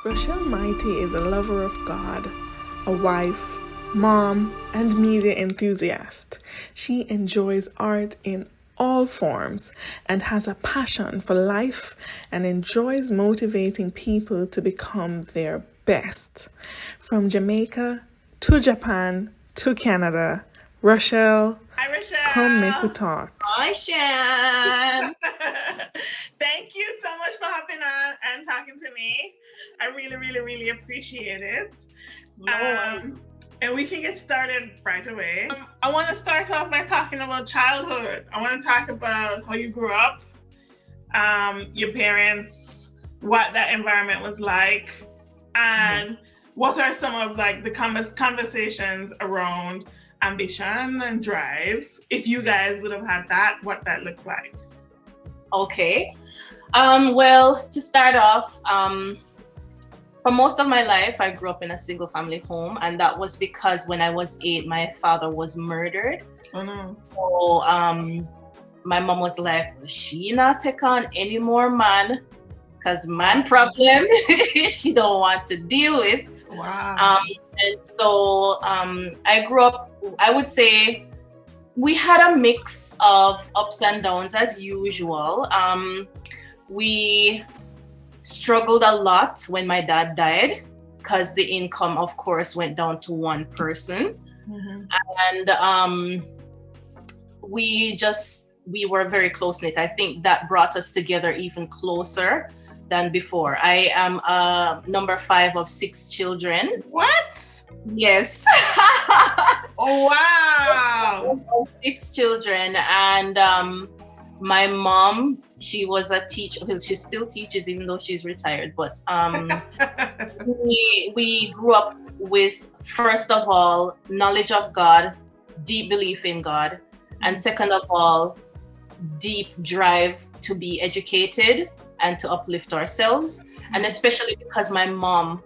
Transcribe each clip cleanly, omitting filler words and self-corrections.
Rochelle Mighty is a lover of God, a wife, mom, and media enthusiast. She enjoys art in all forms and has a passion for life and enjoys motivating people to become their best. From Jamaica to Japan to Canada, Rochelle, Hi, Rochelle. come make we talk. Hi, Shan. Thank you so much for hopping on and talking to me. I really, really, really appreciate it. And we can get started right away. I want to start off by talking about childhood. I want to talk about how you grew up, your parents, what that environment was like, and what are some of like the conversations around ambition and drive. If you guys would have had that, what that looked like. Okay. Well, to start off, for most of my life, I grew up in a single family home, and that was because when I was 8, my father was murdered. Oh no. So my mom was like, she not take on any more man, because man problem she don't want to deal with. Wow. And so I grew up, I would say we had a mix of ups and downs as usual. We struggled a lot when my dad died because the income, of course, went down to one person. And we were very close-knit. I think that brought us together even closer than before. I am number 5 of 6 children. What? Yes. Oh wow. 6 children, and my mom, she was a teacher. Well, she still teaches even though she's retired, but we grew up with, first of all, knowledge of God, deep belief in God, and second of all, deep drive to be educated and to uplift ourselves. And especially because my mom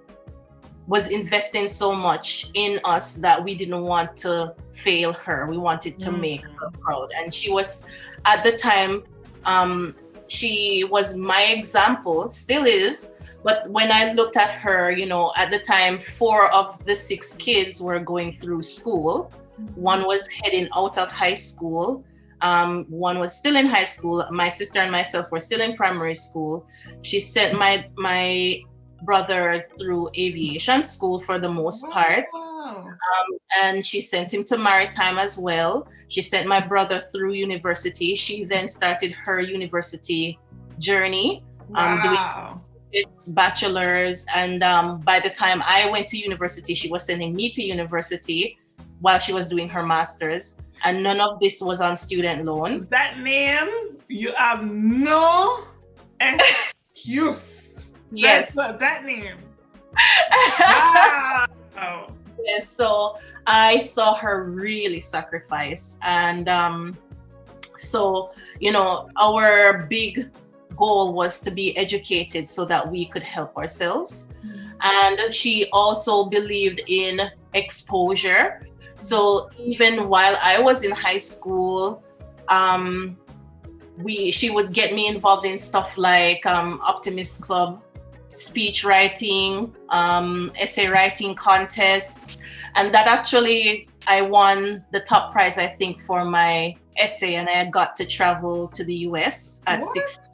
was investing so much in us that we didn't want to fail her. We wanted to make her proud. And she was, at the time, she was my example, still is. But when I looked at her, you know, at the time, 4 of the 6 kids were going through school. One was heading out of high school. One was still in high school. My sister and myself were still in primary school. She sent my brother through aviation school for the most part. And she sent him to maritime as well. She sent my brother through university. She then started her university journey, doing its bachelor's. And by the time I went to university, she was sending me to university while she was doing her master's. And none of this was on student loan. That name, you have no excuse. Yes. That name. Wow. Yes, so I saw her really sacrifice. And so, you know, our big goal was to be educated so that we could help ourselves. And she also believed in exposure. So even while I was in high school, she would get me involved in stuff like Optimist Club, speech writing, essay writing contests. And that actually, I won the top prize, I think, for my essay, and I got to travel to the US at 16.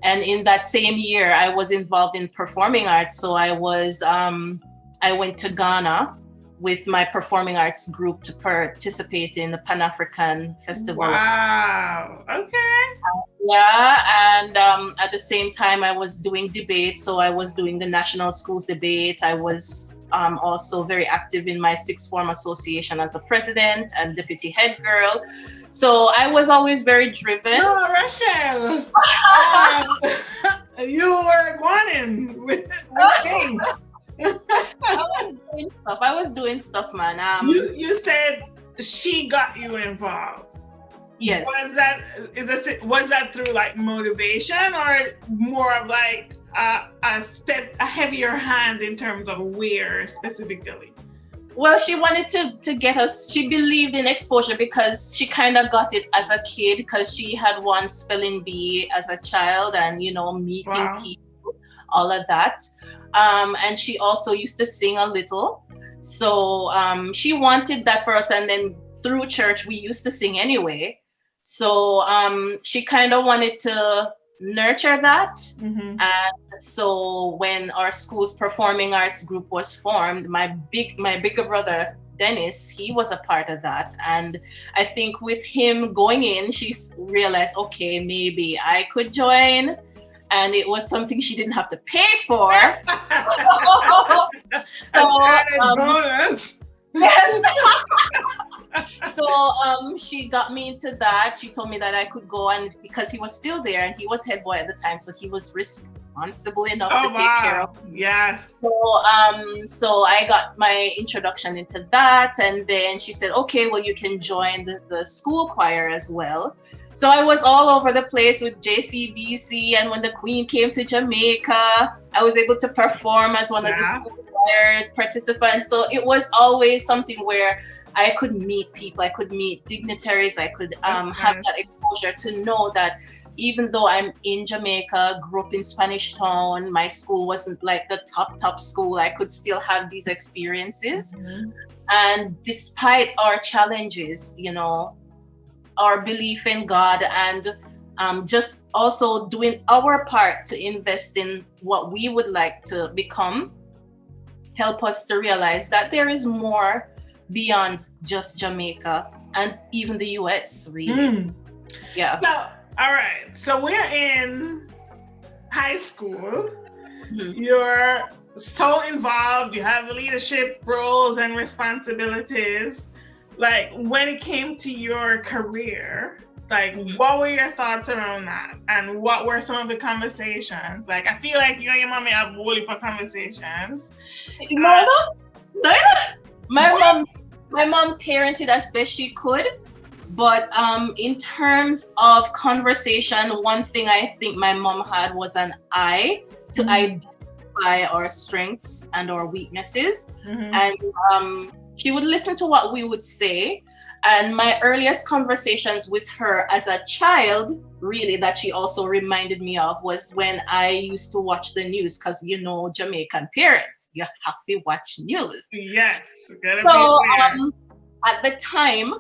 And in that same year, I was involved in performing arts. So I went to Ghana with my performing arts group to participate in the Pan-African Festival. Wow, okay. Yeah, and at the same time, I was doing debate. So I was doing the National Schools Debate. I was also very active in my sixth form association as a president and deputy head girl. So I was always very driven. No, Rochelle, you were going with things. I was doing stuff, man. You said she got you involved. Yes. Was that through like motivation or more of like a heavier hand in terms of where specifically? Well, she wanted to get us, she believed in exposure because she kind of got it as a kid because she had won spelling bee as a child and, you know, meeting people. all of that. And she also used to sing a little. So she wanted that for us. And then through church, we used to sing anyway. So she kind of wanted to nurture that. Mm-hmm. And so when our school's performing arts group was formed, my bigger brother, Dennis, he was a part of that. And I think with him going in, she realized, okay, maybe I could join. And it was something she didn't have to pay for. So, bonus. Yes. So she got me into that. She told me that I could go, and because he was still there and he was head boy at the time, so he was responsible enough to take care of me. Yes. So I got my introduction into that, and then she said, okay, well, you can join the school choir as well. So I was all over the place with JCDC, and when the Queen came to Jamaica, I was able to perform as one of the school choir participants. So it was always something where I could meet people, I could meet dignitaries, I could have that exposure to know that even though I'm in Jamaica, grew up in Spanish Town, my school wasn't like the top school, I could still have these experiences. Mm-hmm. And despite our challenges, you know, our belief in God and just also doing our part to invest in what we would like to become, help us to realize that there is more beyond just Jamaica and even the US, really. Yeah. So, all right. So we're in high school. Mm-hmm. You're so involved. You have leadership roles and responsibilities. Like, when it came to your career, like, what were your thoughts around that? And what were some of the conversations? Like, I feel like you and your mommy have a whole heap of conversations. No. My mom parented as best she could. But in terms of conversation, one thing I think my mom had was an eye to identify our strengths and our weaknesses. And she would listen to what we would say. And my earliest conversations with her as a child, really, that she also reminded me of was when I used to watch the news, because, you know, Jamaican parents, you have to watch news. Yes. So at the time,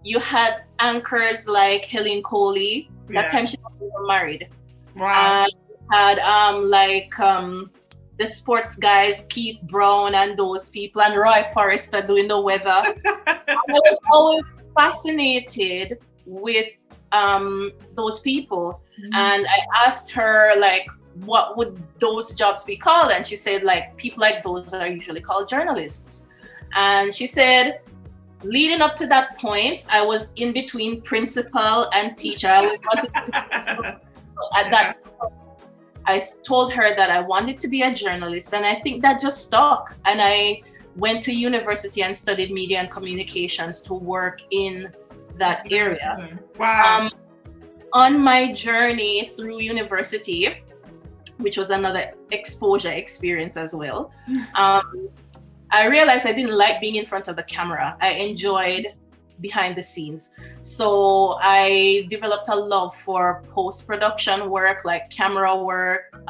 you had anchors like Helen Coley. That time she was even married. Wow. And you had the sports guys, Keith Brown and those people, and Roy Forrester doing the weather. I was always fascinated with those people. And I asked her, like, what would those jobs be called? And she said, like, people like those are usually called journalists. And she said, leading up to that point, I was in between principal and teacher. I was at that point, I told her that I wanted to be a journalist, and I think that just stuck. And I went to university and studied media and communications to work in that area. Wow. On my journey through university, which was another exposure experience as well, I realized I didn't like being in front of the camera. I enjoyed behind the scenes. So I developed a love for post-production work, like camera work,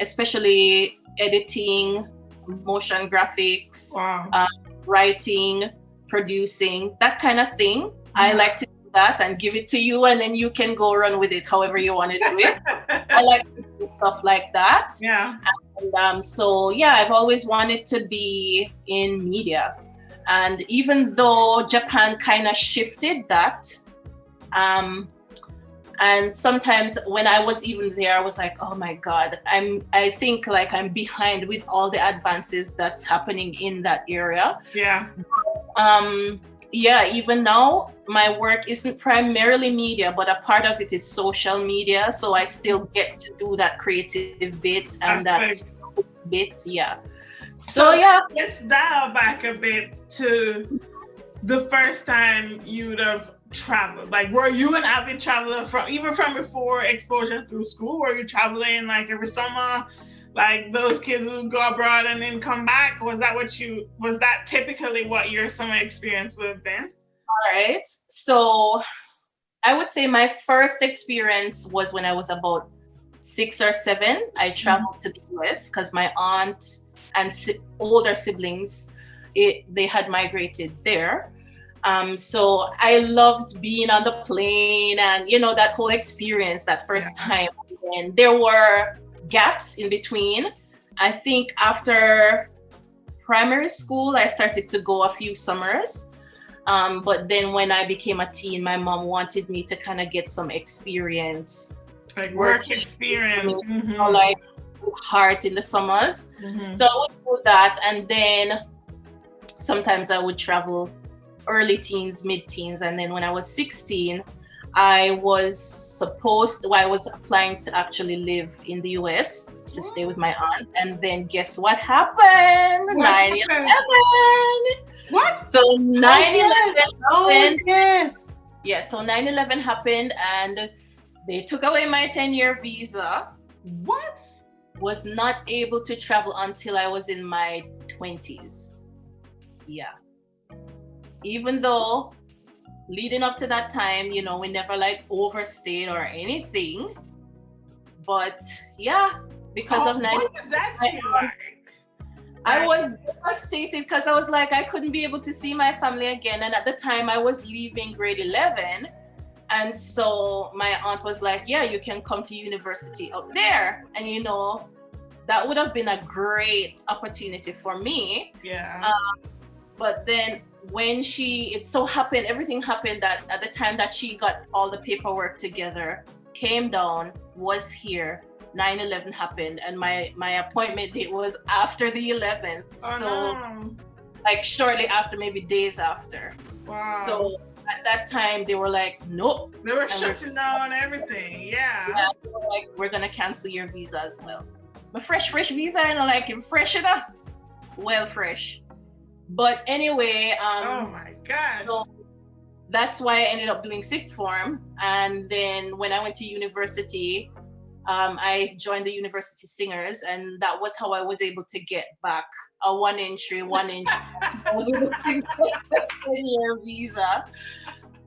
especially editing, motion graphics, writing, producing, that kind of thing. I like to do that and give it to you, and then you can go run with it however you want to do it. I like to do stuff like that. Yeah. And so, yeah, I've always wanted to be in media. And even though Japan kind of shifted that, and sometimes when I was even there, I was like, oh my God, I think like I'm behind with all the advances that's happening in that area. Yeah. Yeah, even now, my work isn't primarily media, but a part of it is social media. So I still get to do that creative bit and that bit, yeah. So yeah. Let's dial back a bit to the first time you'd have traveled. Like, were you an avid traveler from before exposure through school? Were you traveling like every summer? Like those kids who go abroad and then come back? Was that typically what your summer experience would have been? All right. So I would say my first experience was when I was about 6 or 7, I traveled to the US because my aunt and older siblings, they had migrated there. So I loved being on the plane and, you know, that whole experience, that first time. And there were gaps in between. I think after primary school, I started to go a few summers. But then when I became a teen, my mom wanted me to kind of get some experience. Like work experience. You know, like heart in the summers. So I would do that. And then sometimes I would travel early teens, mid-teens. And then when I was 16, I was applying to actually live in the US to stay with my aunt. And then guess what happened? 9/11. What? So 9/11 happened. Yes. Yeah, so 9/11 happened and they took away my 10-year visa. What? Was not able to travel until I was in my 20s. Yeah. Even though leading up to that time, you know, we never like overstayed or anything. But yeah, because of 9/11. What did that feel like? I was devastated because I was like, I couldn't be able to see my family again. And at the time I was leaving grade 11. And so my aunt was like, yeah, you can come to university up there. And, you know, that would have been a great opportunity for me. Yeah. But then when everything happened that at the time that she got all the paperwork together, came down, was here, 9/11 happened. And my appointment date was after the 11th. Like shortly after, maybe days after. Wow. So at that time they were like, nope. They were shutting down everything. Yeah. They were like, we're gonna cancel your visa as well. My fresh visa, you know, like fresh enough. Well, fresh. But anyway, oh my gosh. So that's why I ended up doing sixth form. And then when I went to university, I joined the university singers, and that was how I was able to get back a one inch I was able to get a 10-year visa.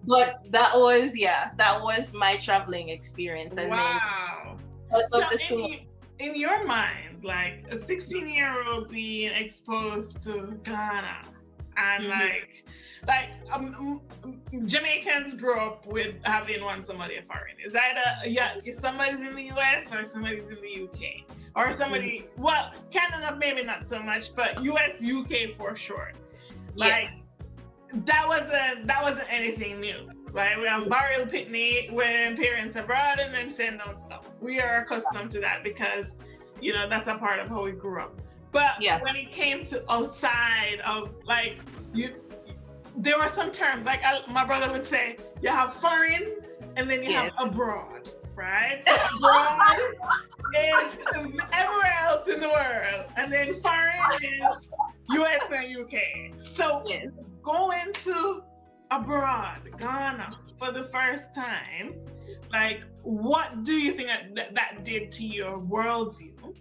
But that was my traveling experience. And wow. Then in your mind, like a 16-year-old being exposed to Ghana and Jamaicans grow up with having somebody foreign. Is either somebody's in the US or somebody's in the UK or somebody. Well, Canada maybe not so much, but US, UK for sure. Like that wasn't anything new. Right? We have burial picnic when parents are abroad and then send down stuff. We are accustomed to that because, you know, that's a part of how we grew up. But when it came to outside of like there were some terms like my brother would say, you have foreign and then you have abroad, right? So abroad is everywhere else in the world, and then foreign is US and UK. So going to abroad, Ghana, for the first time, like, what do you think that did to your worldview?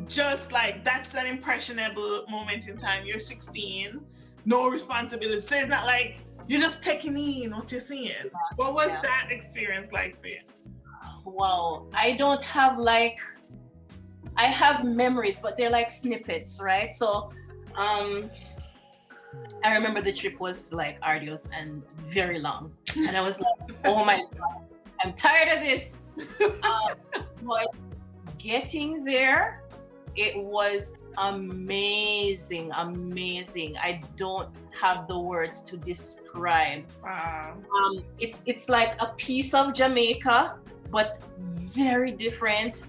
Just like, that's an impressionable moment in time. You're 16, no responsibility. So it's not like you're just taking in what you're seeing. What was that experience like for you? Wow, I don't have I have memories, but they're like snippets, right? So, I remember the trip was like arduous and very long, and I was like, "Oh my God, I'm tired of this." But getting there, it was amazing. I don't have the words to describe. Wow. It's like a piece of Jamaica, but very different.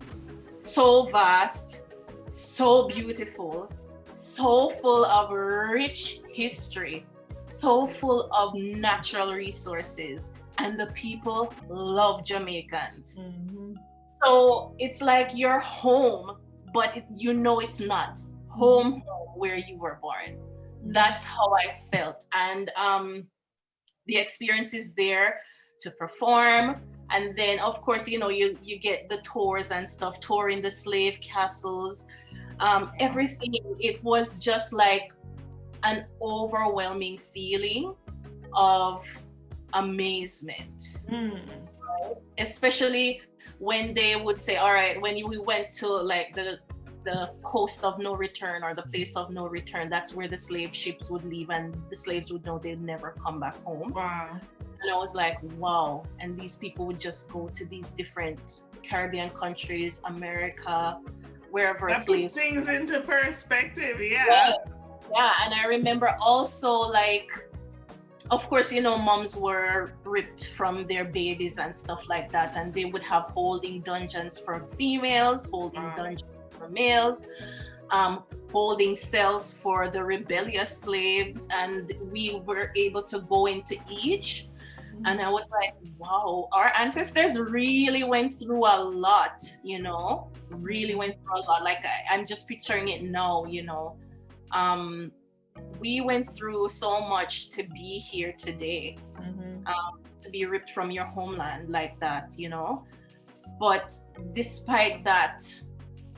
So vast, so beautiful, so full of rich history, so full of natural resources, and the people love Jamaicans. Mm-hmm. So it's like you're home, but it's not home where you were born. That's how I felt. And the experiences there to perform. And then, of course, you know, you get the tours and stuff, touring the slave castles, everything. It was just like an overwhelming feeling of amazement, right? Especially when they would say, all right, when we went to like the coast of no return or the place of no return, that's where the slave ships would leave, and the slaves would know they'd never come back home. Wow. And I was like, wow. And these people would just go to these different Caribbean countries, America, wherever that slaves. Puts things into perspective, yeah. Yeah, and I remember also, like, of course, you know, moms were ripped from their babies and stuff like that, and they would have holding dungeons for females, holding dungeons for males, holding cells for the rebellious slaves, and we were able to go into each. And I was like, wow, our ancestors really went through a lot, you know, really went through a lot. Like, I'm just picturing it now, you know. We went through so much to be here today, to be ripped from your homeland like that, you know. But despite that,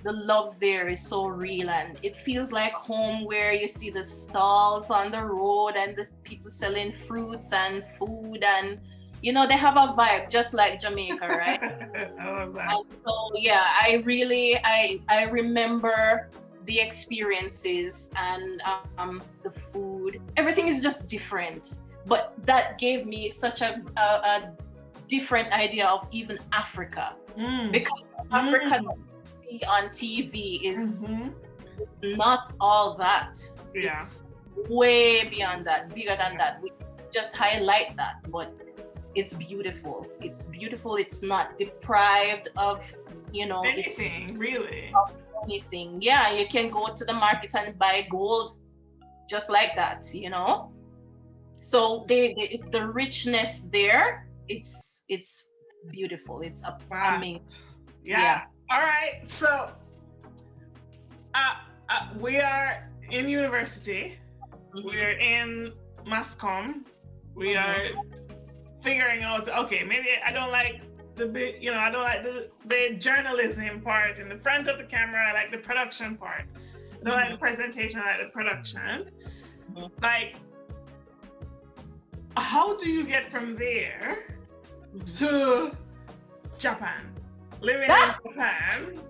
the love there is so real, and it feels like home, where you see the stalls on the road and the people selling fruits and food, and you know, they have a vibe just like Jamaica, right? I love that. And so yeah, I remember the experiences and the food. Everything is just different, but that gave me such a different idea of even Africa, because Africa on TV is not all that. Yeah. It's way beyond that, bigger than that. We just highlight that, but it's beautiful. It's beautiful. It's not deprived of, you know, anything really. Anything. Yeah, you can go to the market and buy gold just like that, you know. So the richness there, it's beautiful. It's amazing. Yeah. All right, so we are in university. We're in mass comm. We are figuring out, okay, maybe I don't like I don't like the journalism part in the front of the camera. I like the production part. I don't like the presentation, I like the production. Like, how do you get from there to Japan? Living in Japan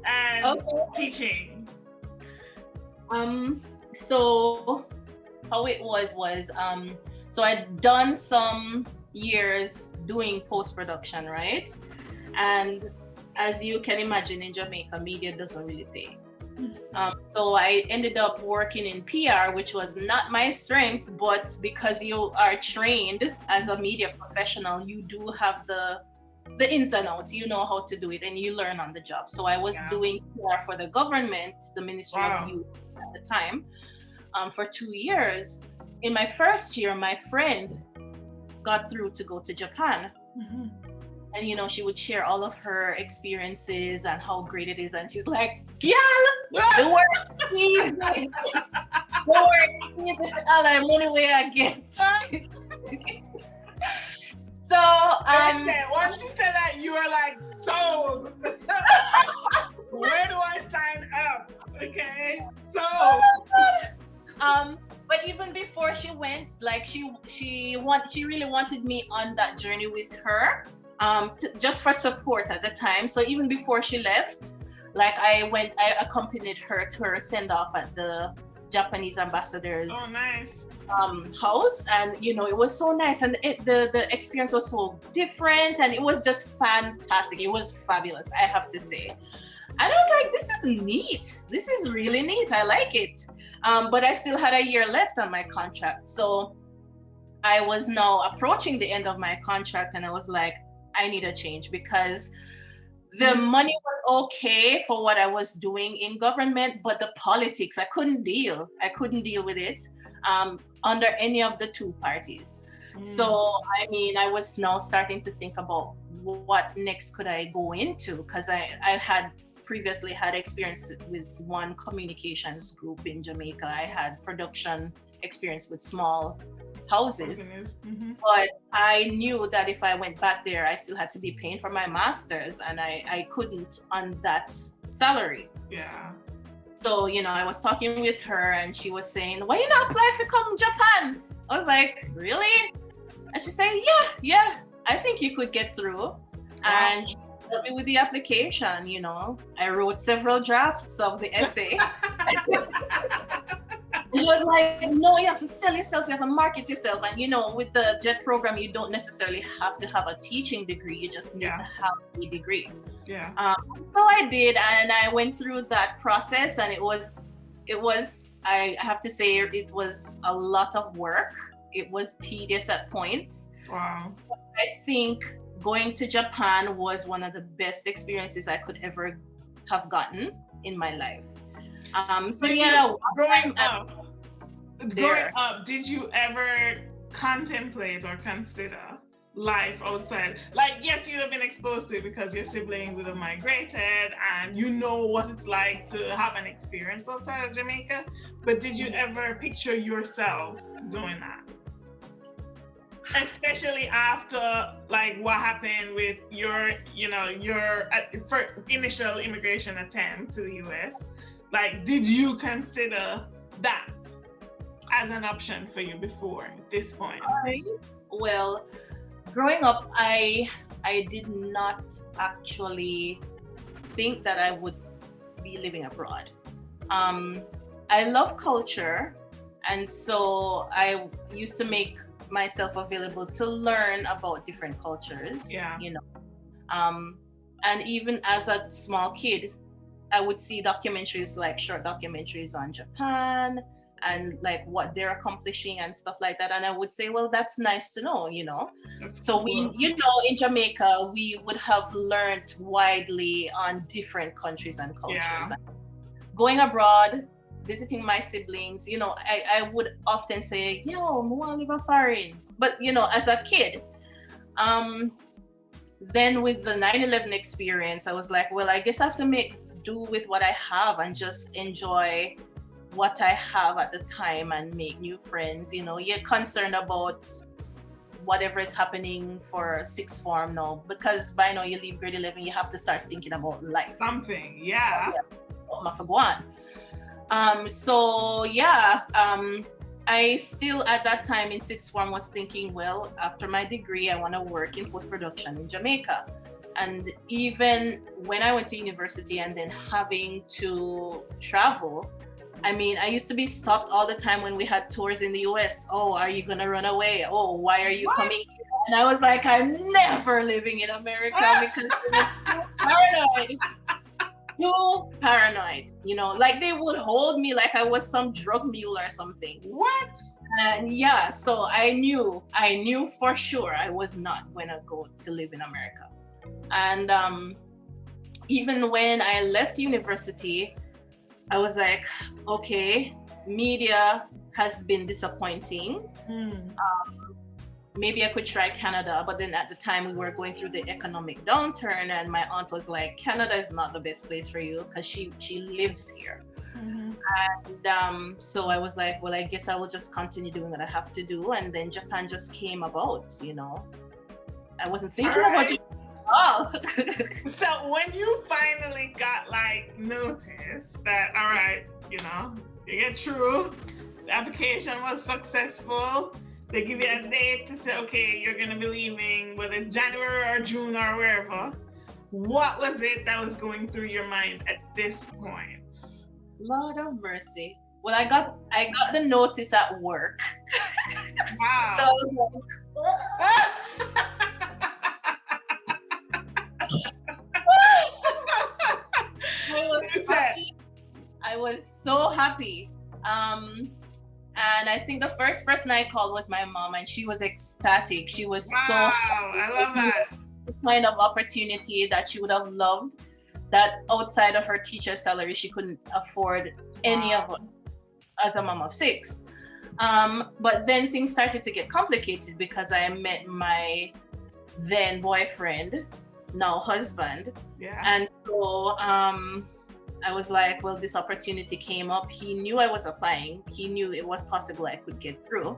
and teaching. So how it was so I'd done some years doing post-production, right? And as you can imagine, in Jamaica, media doesn't really pay. So I ended up working in PR, which was not my strength, but because you are trained as a media professional, you do have the ins and outs, you know how to do it, and you learn on the job. So I was doing PR for the government, the Ministry of Youth at the time, for 2 years. In my first year, my friend got through to go to Japan. And you know, she would share all of her experiences and how great it is, and she's like, "Girl, the work, please, the work, please, all our money where I get." So once you said that, you were like, sold. Where do I sign up? Okay, so. But even before she went, like she really wanted me on that journey with her, just for support at the time. So even before she left, like I accompanied her to her send off at the Japanese ambassador's house, and you know, it was so nice, and the experience was so different, and it was just fantastic. It was fabulous, I have to say. And I was like, this is neat. This is really neat. I like it. But I still had a year left on my contract. So I was now approaching the end of my contract, and I was like, I need a change, because the money was okay for what I was doing in government, but the politics, I couldn't deal with it under any of the two parties. So, I mean, I was now starting to think about what next could I go into, because I had previously had experience with one communications group in Jamaica. I had production experience with small houses, but I knew that if I went back there, I still had to be paying for my master's, and I couldn't on that salary. Yeah. So, you know, I was talking with her, and she was saying, why you not apply to come to Japan? I was like, really? And she said, yeah, I think you could get through. And she helped me with the application, I wrote several drafts of the essay. She was like, no, you have to sell yourself, you have to market yourself. And with the JET program, you don't necessarily have to have a teaching degree, you just need to have a degree. Yeah. So I did, and I went through that process, and it was, I have to say, it was a lot of work. It was tedious at points. Wow. I think going to Japan was one of the best experiences I could ever have gotten in my life. Growing up, did you ever contemplate or consider life outside? Like, yes, you'd have been exposed to it because your siblings would have migrated and you know what it's like to have an experience outside of Jamaica, but did you ever picture yourself doing that? Especially after like what happened with your initial immigration attempt to the US. Like, did you consider that as an option for you before this point? Well, growing up, I did not actually think that I would be living abroad. I love culture, and so I used to make myself available to learn about different cultures. And even as a small kid, I would see documentaries, like short documentaries on Japan and like what they're accomplishing and stuff like that. And I would say, well, that's nice to know, So we, in Jamaica, we would have learned widely on different countries and cultures. Yeah. Going abroad, visiting my siblings, I would often say, I want to live a foreign. But, as a kid, then with the 9/11 experience, I was like, well, I guess I have to make do with what I have and just enjoy what I have at the time and make new friends. You're concerned about whatever is happening for sixth form now, because by now you leave grade 11, you have to start thinking about life. Something, I still at that time in sixth form was thinking, well, after my degree, I want to work in post-production in Jamaica. And even when I went to university and then having to travel, I used to be stopped all the time when we had tours in the US. Oh, are you going to run away? Oh, why are you coming here? And I was like, I'm never living in America because I'm paranoid. Too paranoid, like they would hold me like I was some drug mule or something. What? And so I knew for sure I was not going to go to live in America. And even when I left university, I was like, okay, media has been disappointing. Maybe I could try Canada, but then at the time we were going through the economic downturn, and my aunt was like, Canada is not the best place for you because she lives here. And so I was like, well, I guess I will just continue doing what I have to do. And then Japan just came about, I wasn't thinking about it at all. So when you finally got like notice that, all right, you get through, the application was successful, they give you a date to say, okay, you're going to be leaving, whether it's January or June or wherever. What was it that was going through your mind at this point? Lord of mercy. Well, I got the notice at work. Wow. So I was like, I was so happy. And I think the first person I called was my mom, and she was ecstatic. She was so happy. I love that. The kind of opportunity that she would have loved, that outside of her teacher's salary, she couldn't afford any of it as a mom of 6. But then things started to get complicated because I met my then boyfriend, now husband. Yeah. And so I was like, well, this opportunity came up. He knew I was applying. He knew it was possible I could get through.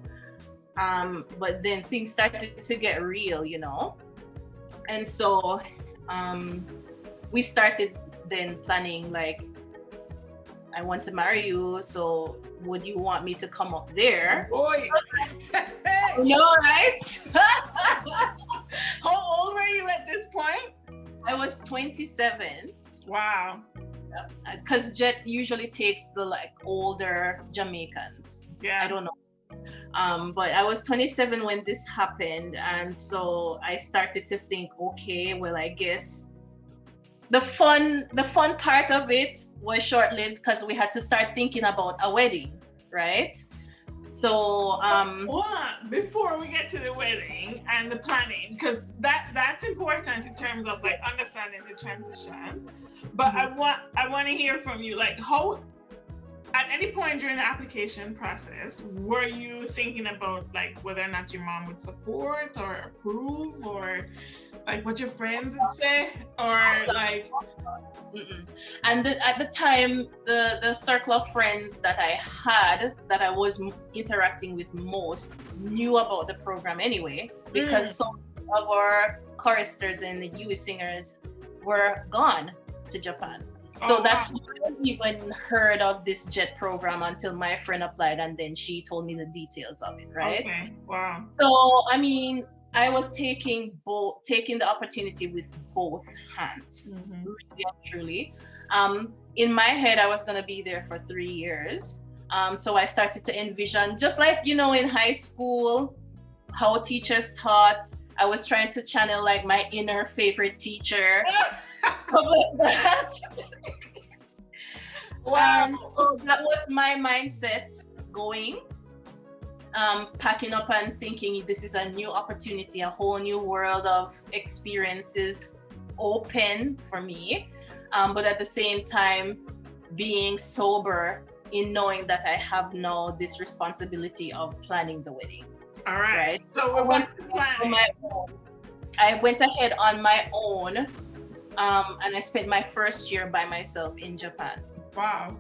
But then things started to get real, And so we started then planning, like, I want to marry you, so would you want me to come up there? Boy. No, right? How old were you at this point? I was 27. Wow. Because jet usually takes the like older Jamaicans. Yeah. I don't know. But I was 27 when this happened, and so I started to think, okay, well, I guess the fun part of it was short-lived because we had to start thinking about a wedding, right? So hold on, before we get to the wedding and the planning, because that's important in terms of like understanding the transition. But I want to hear from you, like, how at any point during the application process were you thinking about like whether or not your mom would support or approve, or like what your friends would say, or like and at the time the circle of friends that I had, that I was interacting with most, knew about the program anyway, because some of our choristers and the US singers were gone to Japan. So that's why I hadn't even heard of this JET program until my friend applied, and then she told me the details of it, right? Okay. Wow. So I mean, I was taking the opportunity with both hands, really and truly. In my head, I was gonna be there for 3 years. So I started to envision, just like, you know, in high school, how teachers taught. I was trying to channel like my inner favorite teacher. Like that. Wow. So that was my mindset going, packing up and thinking this is a new opportunity, a whole new world of experiences open for me, but at the same time being sober in knowing that I have now this responsibility of planning the wedding. All right. So I went ahead on my own, and I spent my first year by myself in Japan. Wow.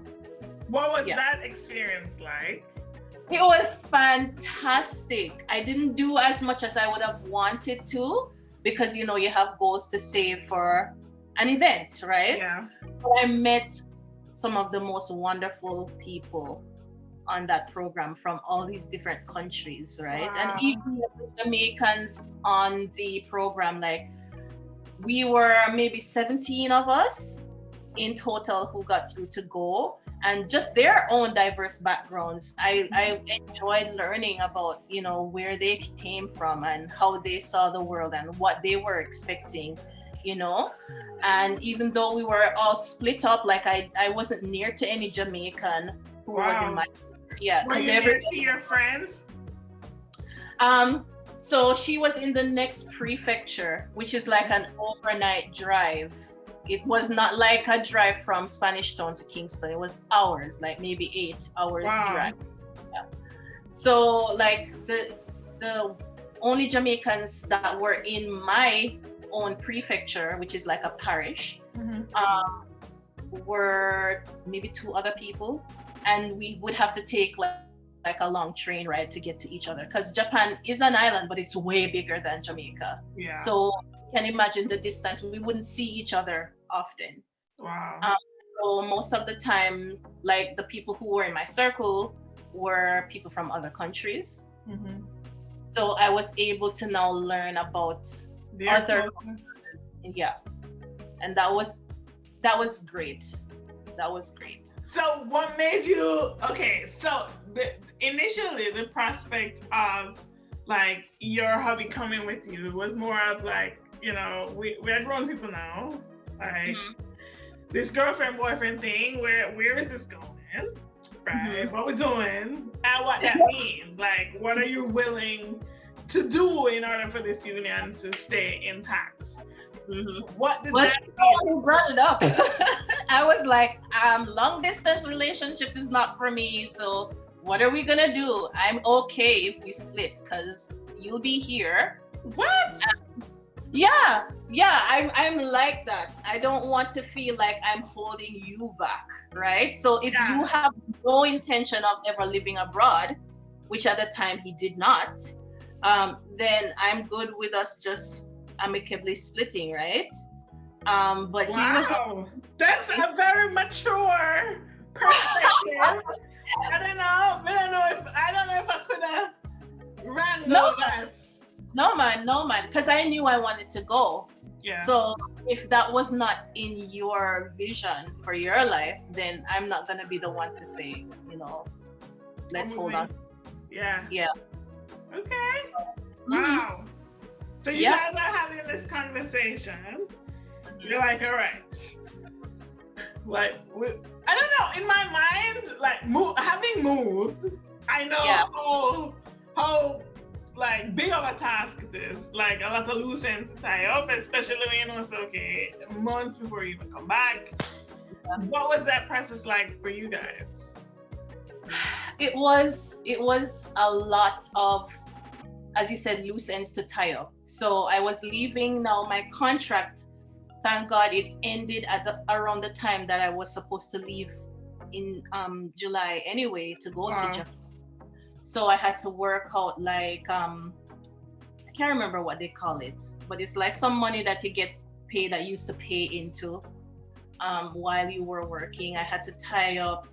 What was that experience like? It was fantastic. I didn't do as much as I would have wanted to, because, you know, you have goals to save for an event, right? Yeah. But I met some of the most wonderful people on that program from all these different countries, right? Wow. And even the Jamaicans on the program, like, we were maybe 17 of us in total who got through to go, and just their own diverse backgrounds. I enjoyed learning about, you know, where they came from and how they saw the world and what they were expecting, you know. And even though we were all split up, like I wasn't near to any Jamaican who was in my because everybody to your friends. So she was in the next prefecture, which is like an overnight drive. It was not like a drive from Spanish Town to Kingston. It was hours, like maybe 8 hours drive. Yeah. So like the only Jamaicans that were in my own prefecture, which is like a parish, were maybe 2 other people, and we would have to take like a long train ride to get to each other, because Japan is an island, but it's way bigger than Jamaica. Yeah. So you can imagine the distance. We wouldn't see each other often. Wow. So most of the time, like the people who were in my circle were people from other countries. So I was able to now learn about other cultures. Yeah. And that was great. That was great. So what made you, okay, so initially the prospect of like your hubby coming with you was more of like, you know, we're grown people now, like this girlfriend boyfriend thing, where is this going, right? What we're doing and what that means, like what are you willing to do in order for this union to stay intact? What did that mean? You brought it up. I was like, long distance relationship is not for me, so what are we gonna do? I'm okay if we split, because you'll be here. What? I'm like that. I don't want to feel like I'm holding you back, right? So if you have no intention of ever living abroad, which at the time he did not, then I'm good with us just amicably splitting, right? But he was that's a very mature perspective. I don't know if I could have ran that. No man, because I knew I wanted to go. Yeah. So if that was not in your vision for your life, then I'm not gonna be the one to say, let's hold on. Yeah. Yeah. Okay. So, Wow. So you guys are having this conversation. You're like, all right. Like, I don't know. In my mind, like, having moved, I know how like big of a task it is. Like a lot of loose ends to tie up, especially when you know it's okay months before you even come back. Yeah. What was that process like for you guys? It was a lot of, as you said, loose ends to tie up. So I was leaving now. My contract, thank God, it ended at around the time that I was supposed to leave in July anyway to go to Japan. So I had to work out like I can't remember what they call it, but it's like some money that you get paid that you used to pay into while you were working. I had to tie up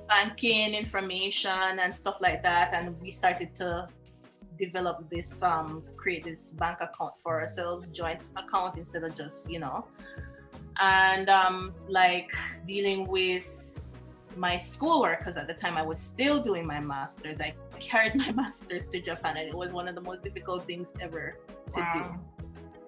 banking information and stuff like that, and we started to develop this create this bank account for ourselves, joint account instead of just and like dealing with my schoolwork, because at the time I was still doing my master's. I carried my master's to Japan, and it was one of the most difficult things ever to do.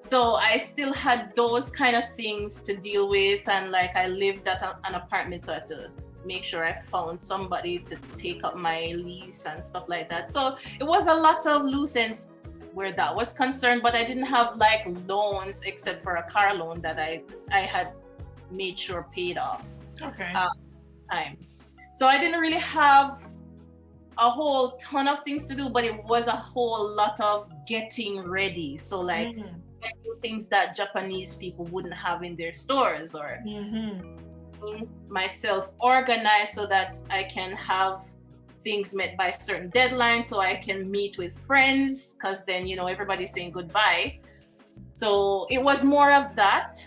So I still had those kind of things to deal with, and like I lived at an apartment, so I had to make sure I found somebody to take up my lease and stuff like that. So it was a lot of loose ends where that was concerned, but I didn't have like loans except for a car loan that I had made sure paid off. Okay. Time. So I didn't really have a whole ton of things to do, but it was a whole lot of getting ready. So like things that Japanese people wouldn't have in their stores, or myself organized so that I can have things met by certain deadlines, so I can meet with friends, because then everybody's saying goodbye. So it was more of that.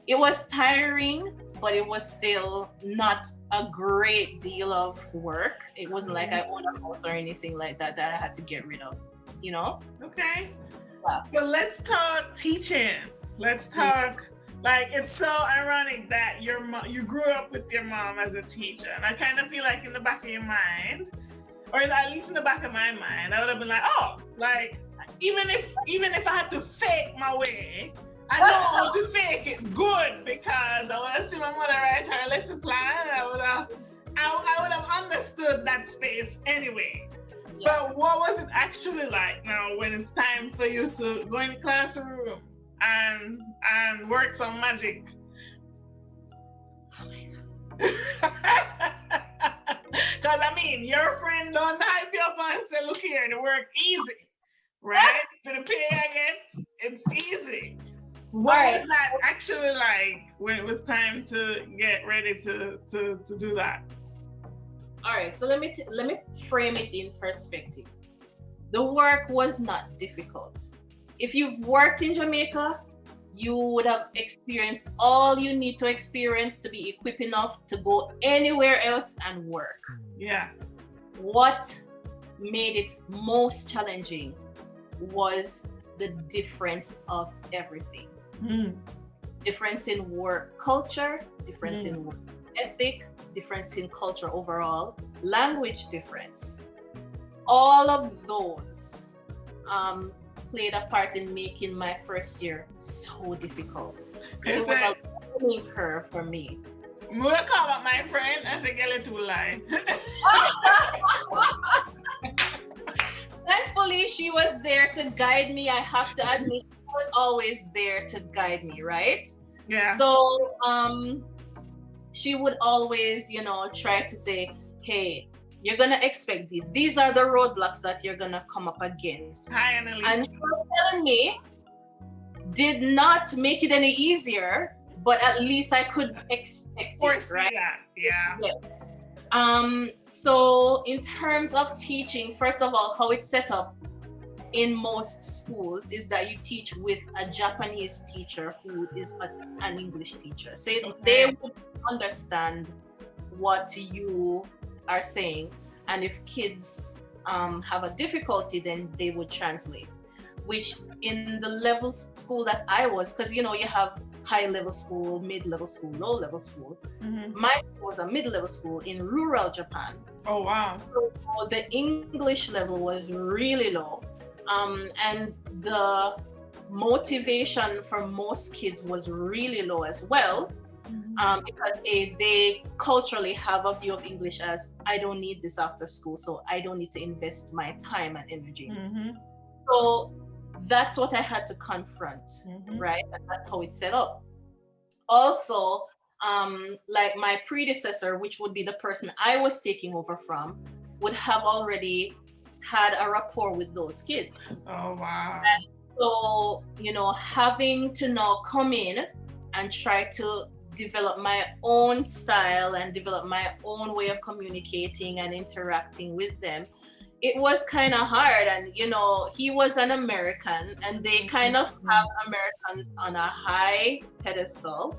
It was tiring, but it was still not a great deal of work. It wasn't like I owned a house or anything like that I had to get rid of, Okay. Yeah. So let's talk teaching. Let's talk, like, it's so ironic that you grew up with your mom as a teacher. And I kind of feel like in the back of your mind, or at least in the back of my mind, I would have been like, oh, like, even if I had to fake my way, I know how to fake it good, because I would have seen my mother write her lesson plan, and I would have understood that space anyway. Yeah. But what was it actually like now when it's time for you to go in the classroom and work some magic? Because I mean, your friend don't hype you up and say, look here, the work easy, right? For the pay I get, it's easy. What was that actually like when it was time to get ready to do that? All right, so let me frame it in perspective. The work was not difficult. If you've worked in Jamaica, you would have experienced all you need to experience to be equipped enough to go anywhere else and work. Yeah. What made it most challenging was the difference of everything. Difference in work culture, difference in work ethic, difference in culture overall, language difference. All of those played a part in making my first year so difficult. It was a learning curve for me. I'm gonna call up my friend and say, get it to lie. Thankfully, she was there to guide me. I have to admit, she was always there to guide me, right? Yeah. So she would always, try to say, hey, you're gonna expect these. These are the roadblocks that you're gonna come up against. Hi, Annalise. And she was telling me, did not make it any easier, but at least I could expect it, right? Yeah. Yes. So in terms of teaching, first of all, how it's set up in most schools is that you teach with a Japanese teacher who is an English teacher. So they would understand what you are saying, and if kids have a difficulty, then they would translate. which in the level school that I was, because you have high level school, mid level school, low level school. My school was a mid level school in rural Japan. Oh wow. So the English level was really low. And the motivation for most kids was really low as well. Because they culturally have a view of English as, I don't need this after school, so I don't need to invest my time and energy in this. So that's what I had to confront, right? And that's how it's set up. Also, like my predecessor, which would be the person I was taking over from, would have already had a rapport with those kids. Oh wow. And so, having to now come in and try to develop my own style and develop my own way of communicating and interacting with them, it was kind of hard. And he was an American, and they kind of have Americans on a high pedestal,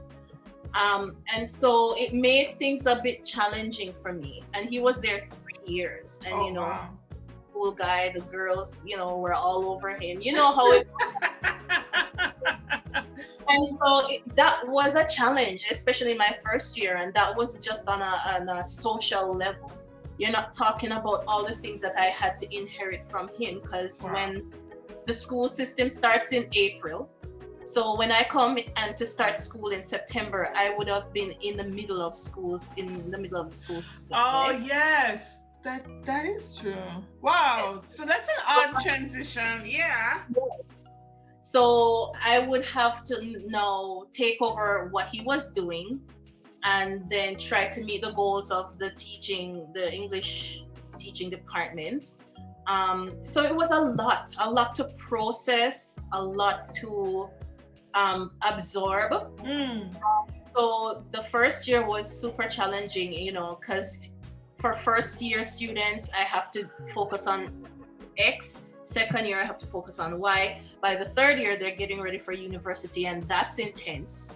and so it made things a bit challenging for me. And he was there 3 years, and wow. Cool guy, the girls were all over him, how it and so that was a challenge, especially my first year. And that was just on a social level. You're not talking about all the things that I had to inherit from him, because when the school system starts in April, so when I come and to start school in September, I would have been in the middle of schools, in the middle of the school system. Oh right? yes, that is true. Wow. Yes. So that's an odd transition. Yeah. So I would have to now take over what he was doing, and then try to meet the goals of the English teaching department. So it was a lot to process, a lot to absorb. So the first year was super challenging, because for first year students, I have to focus on X. Second year, I have to focus on Y. By the third year, they're getting ready for university, and that's intense.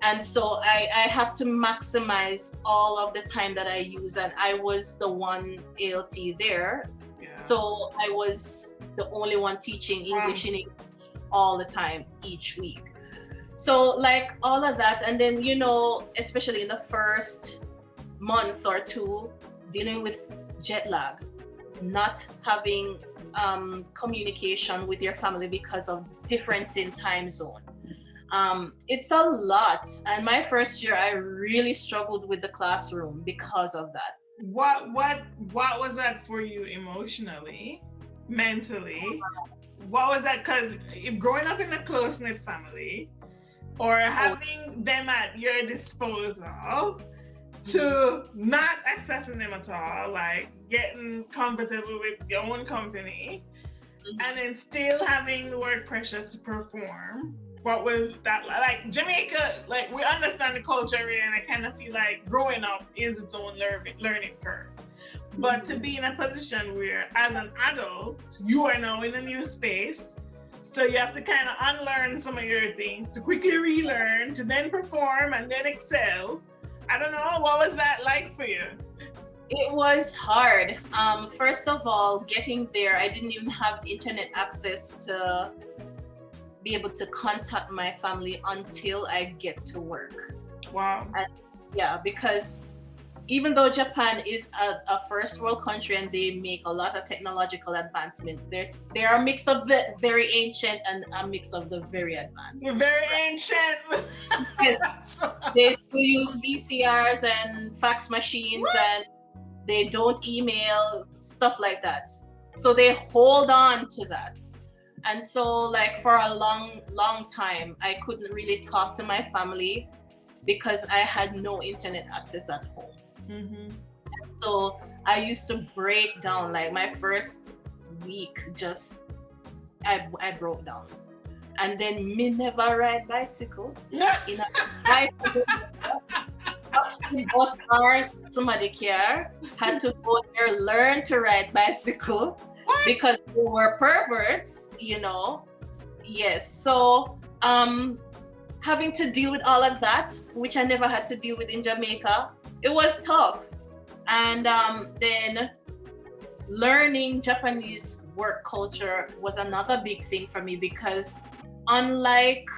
And so I have to maximize all of the time that I use. And I was the one ALT there. Yeah. So I was the only one teaching English in English all the time, each week. So like all of that. And then, especially in the first month or two, dealing with jet lag, not having communication with your family because of difference in time zone. It's a lot. And my first year, I really struggled with the classroom because of that. What was that for you emotionally, mentally? What was that? Because growing up in a close-knit family, or having them at your disposal, to not accessing them at all, like getting comfortable with your own company, and then still having the work pressure to perform. What was that like? Jamaica, like we understand the culture, and I kind of feel like growing up is its own learning curve. But to be in a position where, as an adult, you are now in a new space, so you have to kind of unlearn some of your things to quickly relearn, to then perform and then excel. I don't know, what was that like for you? It was hard. First of all, getting there, I didn't even have internet access to be able to contact my family until I get to work. Wow. And yeah, because even though Japan is a first world country and they make a lot of technological advancement, there are a mix of the very ancient and a mix of the very advanced. You're very ancient. Yes, they still use VCRs and fax machines, and they don't email, stuff like that. So they hold on to that. And so like for a long time, I couldn't really talk to my family because I had no internet access at home. So I used to break down. Like my first week, I broke down. And then me never ride bicycle. In a bicycle, bus car, somebody care, had to go there, learn to ride bicycle. What? Because they were perverts, Yes. So having to deal with all of that, which I never had to deal with in Jamaica, it was tough. And then learning Japanese work culture was another big thing for me, because unlike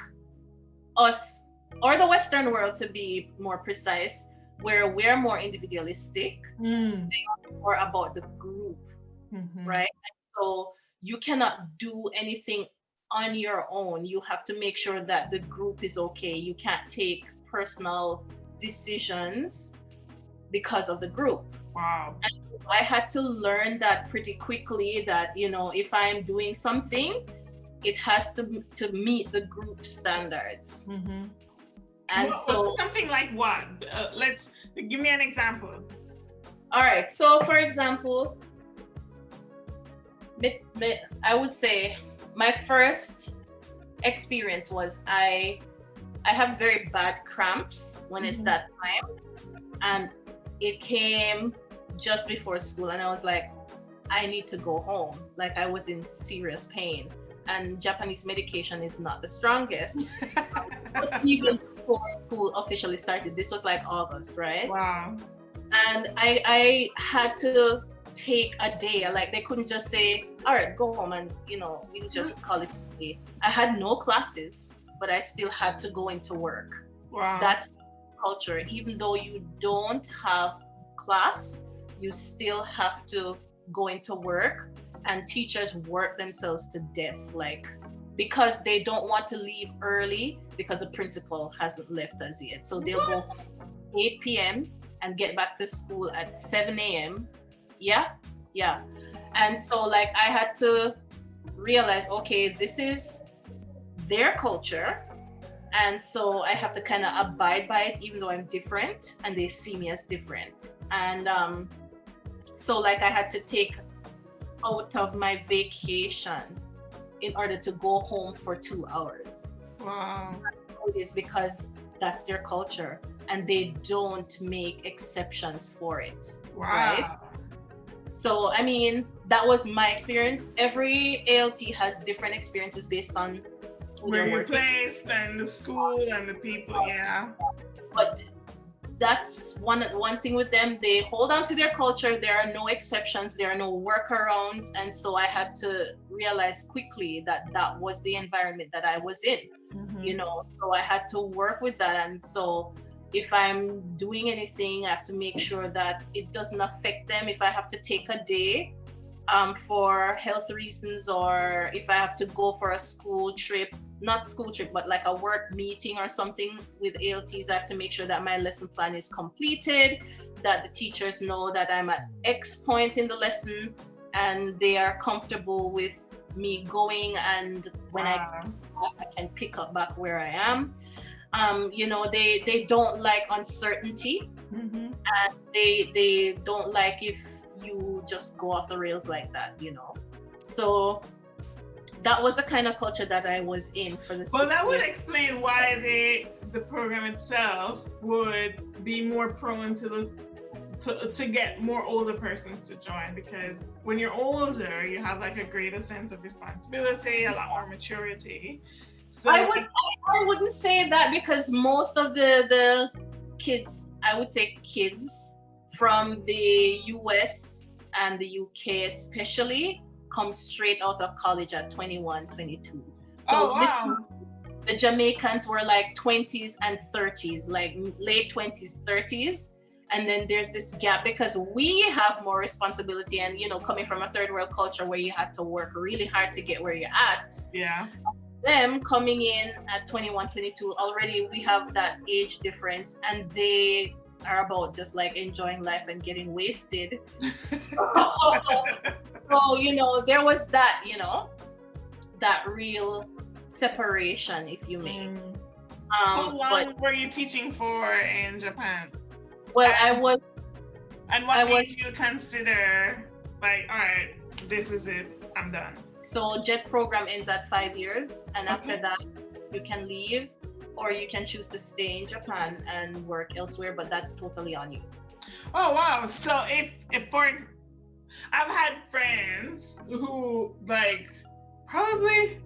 us, or the Western world to be more precise, where we're more individualistic, they are more about the group, right? And so you cannot do anything on your own. You have to make sure that the group is okay. You can't take personal decisions because of the group. Wow. And I had to learn that pretty quickly, that, you know, if I'm doing something, it has to meet the group standards. And so something like what? Let's give me an example. All right. So, for example, I would say my first experience was I have very bad cramps when it's that time, and it came just before school, and I was like, I need to go home. Like, I was in serious pain, and Japanese medication is not the strongest. Even before school officially started, this was like August, right? Wow. And I had to take a day. Like, they couldn't just say, all right, go home and, you know, you just call it a day. I had no classes, but I still had to go into work. Wow. That's culture. Even though you don't have class, you still have to go into work, and teachers work themselves to death, like, because they don't want to leave early because the principal hasn't left us yet. So they'll go 8 p.m. and get back to school at 7 a.m. Yeah. And so, like, I had to realize, okay, this is their culture, and so I have to kind of abide by it, even though I'm different and they see me as different. And so, like, I had to take out of my vacation in order to go home for 2 hours. Wow. It is because that's their culture, and they don't make exceptions for it. Wow. Right? So, I mean, that was my experience. Every ALT has different experiences based on where you're placed and the school and the people. Yeah. But that's one thing with them. They hold on to their culture. There are no exceptions. There are no workarounds. And so I had to realize quickly that that was the environment that I was in. You know, so I had to work with that. And so if I'm doing anything, I have to make sure that it doesn't affect them. If I have to take a day for health reasons, or if I have to go for a school trip, not school trip, but like a work meeting or something with ALTs, I have to make sure that my lesson plan is completed, that the teachers know that I'm at X point in the lesson and they are comfortable with me going, and when I can pick up back where I am. You know, they don't like uncertainty, and they don't like if you just go off the rails like that, you know. So that was the kind of culture that I was in for this. Well, that would explain why the program itself would be more prone to get more older persons to join, because when you're older, you have like a greater sense of responsibility, a lot more maturity. So I wouldn't say that, because most of the kids, I would say kids from the US and the UK especially, come straight out of college at 21, 22. So the Jamaicans were like 20s and 30s, like late 20s, 30s. And then there's this gap because we have more responsibility, and, you know, coming from a third world culture where you had to work really hard to get where you're at. Yeah. Them coming in at 21, 22, already we have that age difference, and they are about just like enjoying life and getting wasted. So, you know, there was that, you know, that real separation, if you may. How long were you teaching for in Japan? Well, I was. And what made you consider, like, all right, this is it, I'm done? So JET program ends at 5 years, and after that, you can leave, or you can choose to stay in Japan and work elsewhere, but that's totally on you. Oh, wow. So if I've had friends who, like, probably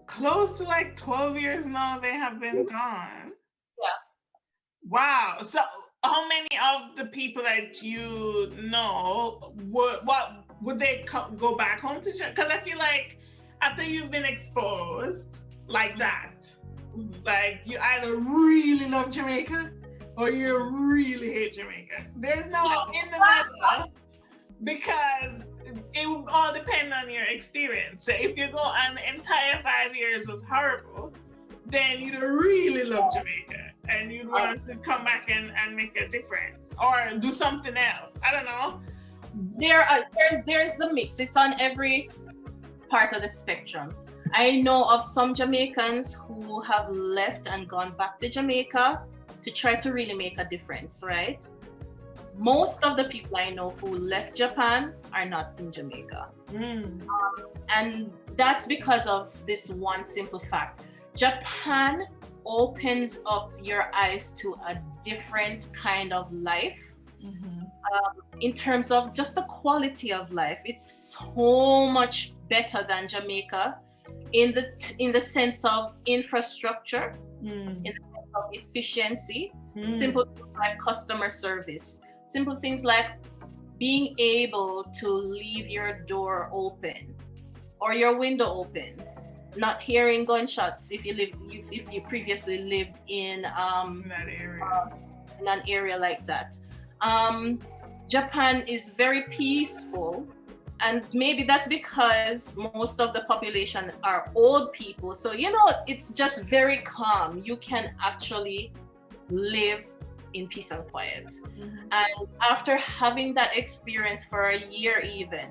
close to like 12 years now, they have been gone. Yeah. Wow. So how many of the people that you know, what would they go back home to Jamaica? Because I feel like after you've been exposed like that, like you either really love Jamaica or you really hate Jamaica. There's no in the middle, because it will all depend on your experience. So if you go and the entire 5 years was horrible, then you'd really love Jamaica and you'd want to come back and make a difference or do something else. I don't know. There's the mix. It's on every part of the spectrum. I know of some Jamaicans who have left and gone back to Jamaica to try to really make a difference, right? Most of the people I know who left Japan are not in Jamaica. And that's because of this one simple fact. Japan opens up your eyes to a different kind of life. In terms of just the quality of life, it's so much better than Jamaica in the sense of infrastructure, in the sense of efficiency, simple things like customer service, simple things like being able to leave your door open or your window open, not hearing gunshots if you previously lived in that area. In an area like that. Japan is very peaceful, and maybe that's because most of the population are old people. So, it's just very calm. You can actually live in peace and quiet. And after having that experience for a year even,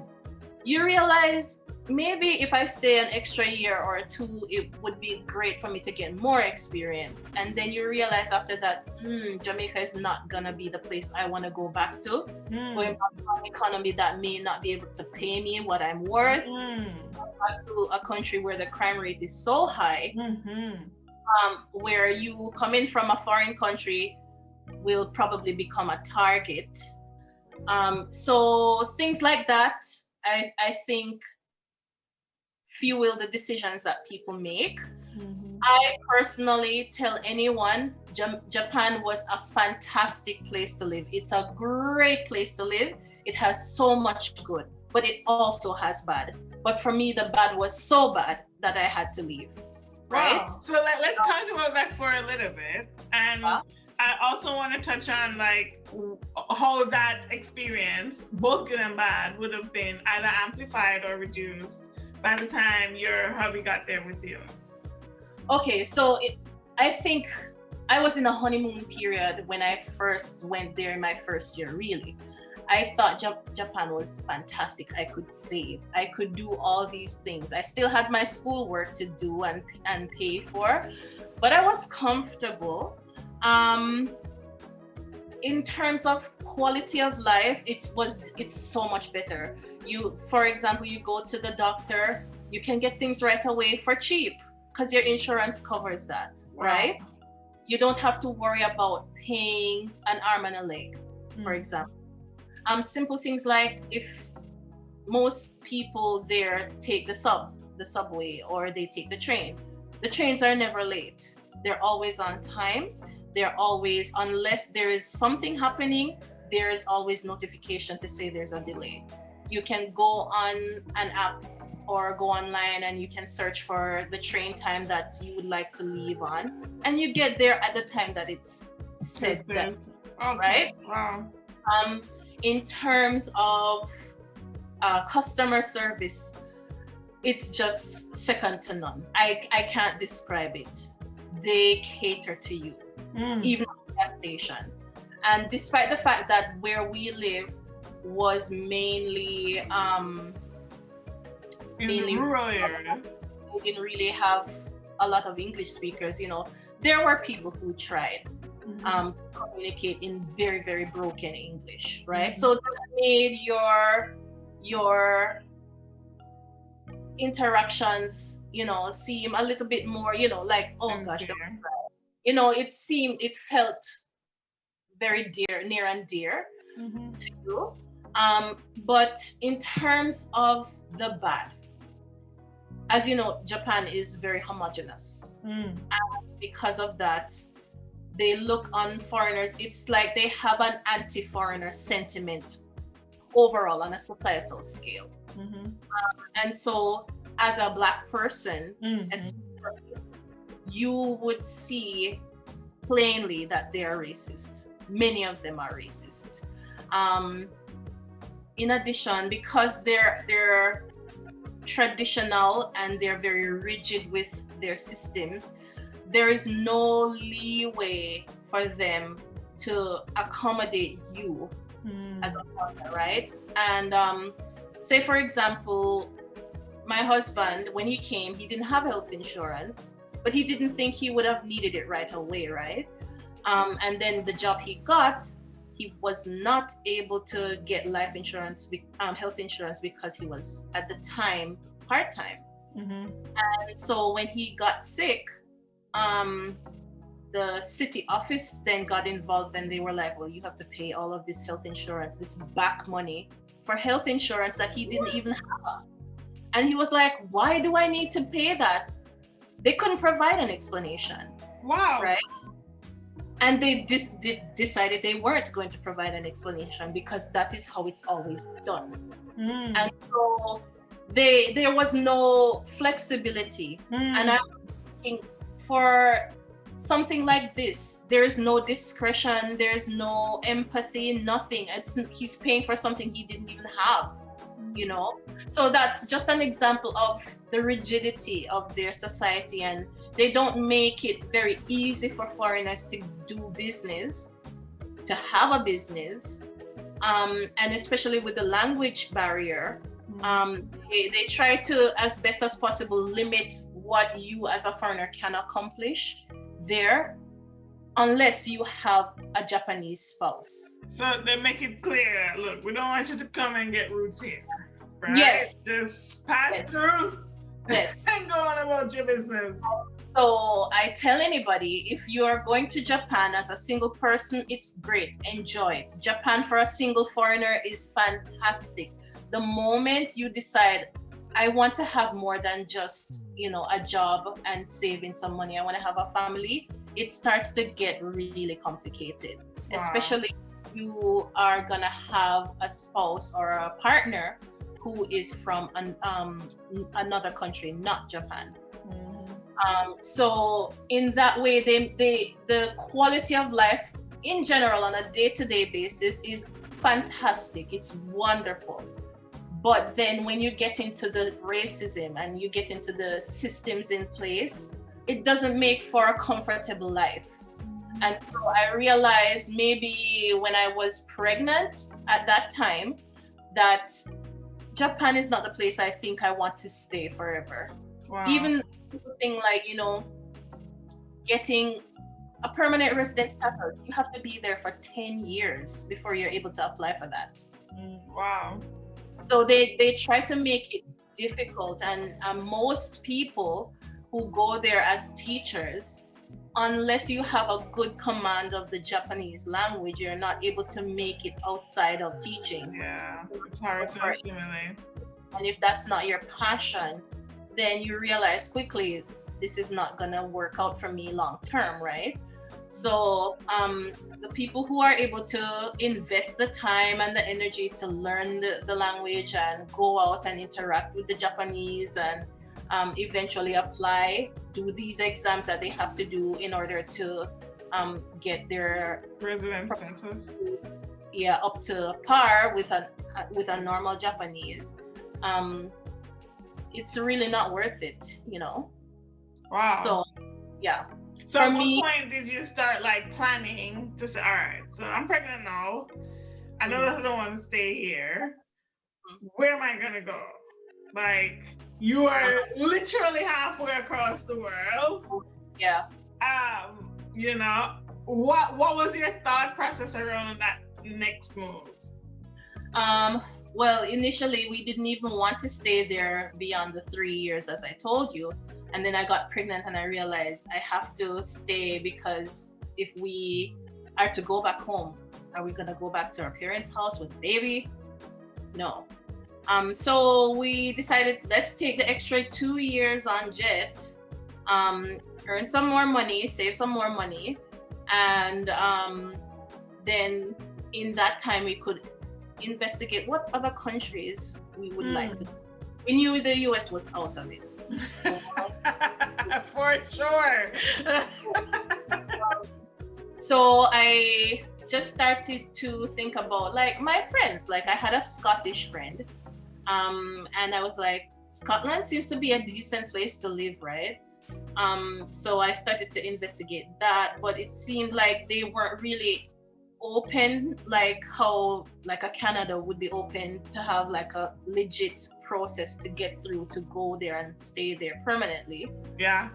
you realize maybe if I stay an extra year or two, it would be great for me to get more experience. And then you realize after that, Jamaica is not gonna be the place I want to go back to. Going back to an economy that may not be able to pay me what I'm worth. Back to a country where the crime rate is so high, where you come in from a foreign country will probably become a target. So things like that, I think, fuel the decisions that people make. I personally tell anyone Japan was a fantastic place to live. It's a great place to live. It has so much good, but it also has bad. But for me, the bad was so bad that I had to leave. Right? Wow. So let's talk about that for a little bit. And I also want to touch on like how that experience, both good and bad, would have been either amplified or reduced by the time your hubby got there with you. Okay, so I think I was in a honeymoon period when I first went there in my first year, really. I thought Japan was fantastic. I could save. I could do all these things. I still had my schoolwork to do and pay for, but I was comfortable. In terms of quality of life, it's so much better. For example, you go to the doctor, you can get things right away for cheap because your insurance covers that, right? You don't have to worry about paying an arm and a leg, for example. Simple things like if most people there take the subway, or they take the train. The trains are never late. They're always on time. They're always, unless there is something happening, there is always notification to say there's a delay. You can go on an app or go online and you can search for the train time that you would like to leave on, and you get there at the time that it's said that, right? Wow. In terms of customer service, it's just second to none. I can't describe it. They cater to you, even at the gas station. And despite the fact that where we live was mainly rural area, we didn't really have a lot of English speakers. There were people who tried to communicate in very, very broken English, right? So that made your interactions, seem a little bit more, like, oh gosh, it felt very near and dear to you. But in terms of the bad, as you know, Japan is very homogenous. And because of that, they look on foreigners, it's like they have an anti-foreigner sentiment overall on a societal scale. Mm-hmm. And so as a Black person, you would see plainly that they are racist. Many of them are racist. In addition, because they're traditional and they're very rigid with their systems, there is no leeway for them to accommodate you as a partner, right? And say, for example, my husband, when he came, he didn't have health insurance, but he didn't think he would have needed it right away, right? And then the job he got, he was not able to get life insurance, health insurance, because he was at the time part-time. And so when he got sick, the city office then got involved, and they were like, well, you have to pay all of this health insurance, this back money for health insurance that he didn't even have. And he was like, why do I need to pay that? They couldn't provide an explanation. Wow. Right? And they decided they weren't going to provide an explanation because that is how it's always done. And so there was no flexibility. And I'm thinking, for something like this, there is no discretion, there's no empathy, nothing. He's paying for something he didn't even have, you know? So that's just an example of the rigidity of their society, and they don't make it very easy for foreigners to do business, to have a business, and especially with the language barrier, they try to, as best as possible, limit what you as a foreigner can accomplish there, unless you have a Japanese spouse. So they make it clear that, look, we don't want you to come and get roots here, right? Yes. Just pass through. Yes. And go on about your business. So I tell anybody, if you are going to Japan as a single person, it's great. Enjoy. Japan for a single foreigner is fantastic. The moment you decide, I want to have more than just, a job and saving some money, I want to have a family, it starts to get really complicated. Wow. Especially if you are going to have a spouse or a partner who is from another country, not Japan. So in that way, the quality of life in general on a day-to-day basis is fantastic. It's wonderful. But then when you get into the racism and you get into the systems in place, it doesn't make for a comfortable life. And so I realized maybe when I was pregnant at that time that Japan is not the place I think I want to stay forever. Wow. Even thing like, getting a permanent resident status, you have to be there for 10 years before you're able to apply for that. Wow. So they try to make it difficult, and most people who go there as teachers, unless you have a good command of the Japanese language, you're not able to make it outside of teaching. Yeah, it's hard to assimilate. And if that's not your passion, then you realize quickly, this is not gonna work out for me long term, right? So the people who are able to invest the time and the energy to learn the language and go out and interact with the Japanese and eventually apply, do these exams that they have to do in order to get their resident status, up to par with a normal Japanese, it's really not worth it, Wow. So yeah. So at what point did you start planning to say, all right, so I'm pregnant now, I know that I don't want to stay here, where am I gonna go? You are literally halfway across the world. Yeah. What was your thought process around that next move? Well, initially we didn't even want to stay there beyond the 3 years, as I told you. And then I got pregnant and I realized I have to stay, because if we are to go back home, are we gonna go back to our parents' house with the baby? No. So we decided, let's take the extra 2 years on jet, earn some more money, save some more money, and then in that time we could investigate what other countries we would like to. We knew the US was out of it. For sure. So I just started to think about like my friends. Like I had a Scottish friend, and I was like, Scotland seems to be a decent place to live, right? So I started to investigate that, but it seemed like they weren't really open, like how like a Canada would be open to have like a legit process to get through to go there and stay there permanently. Yeah.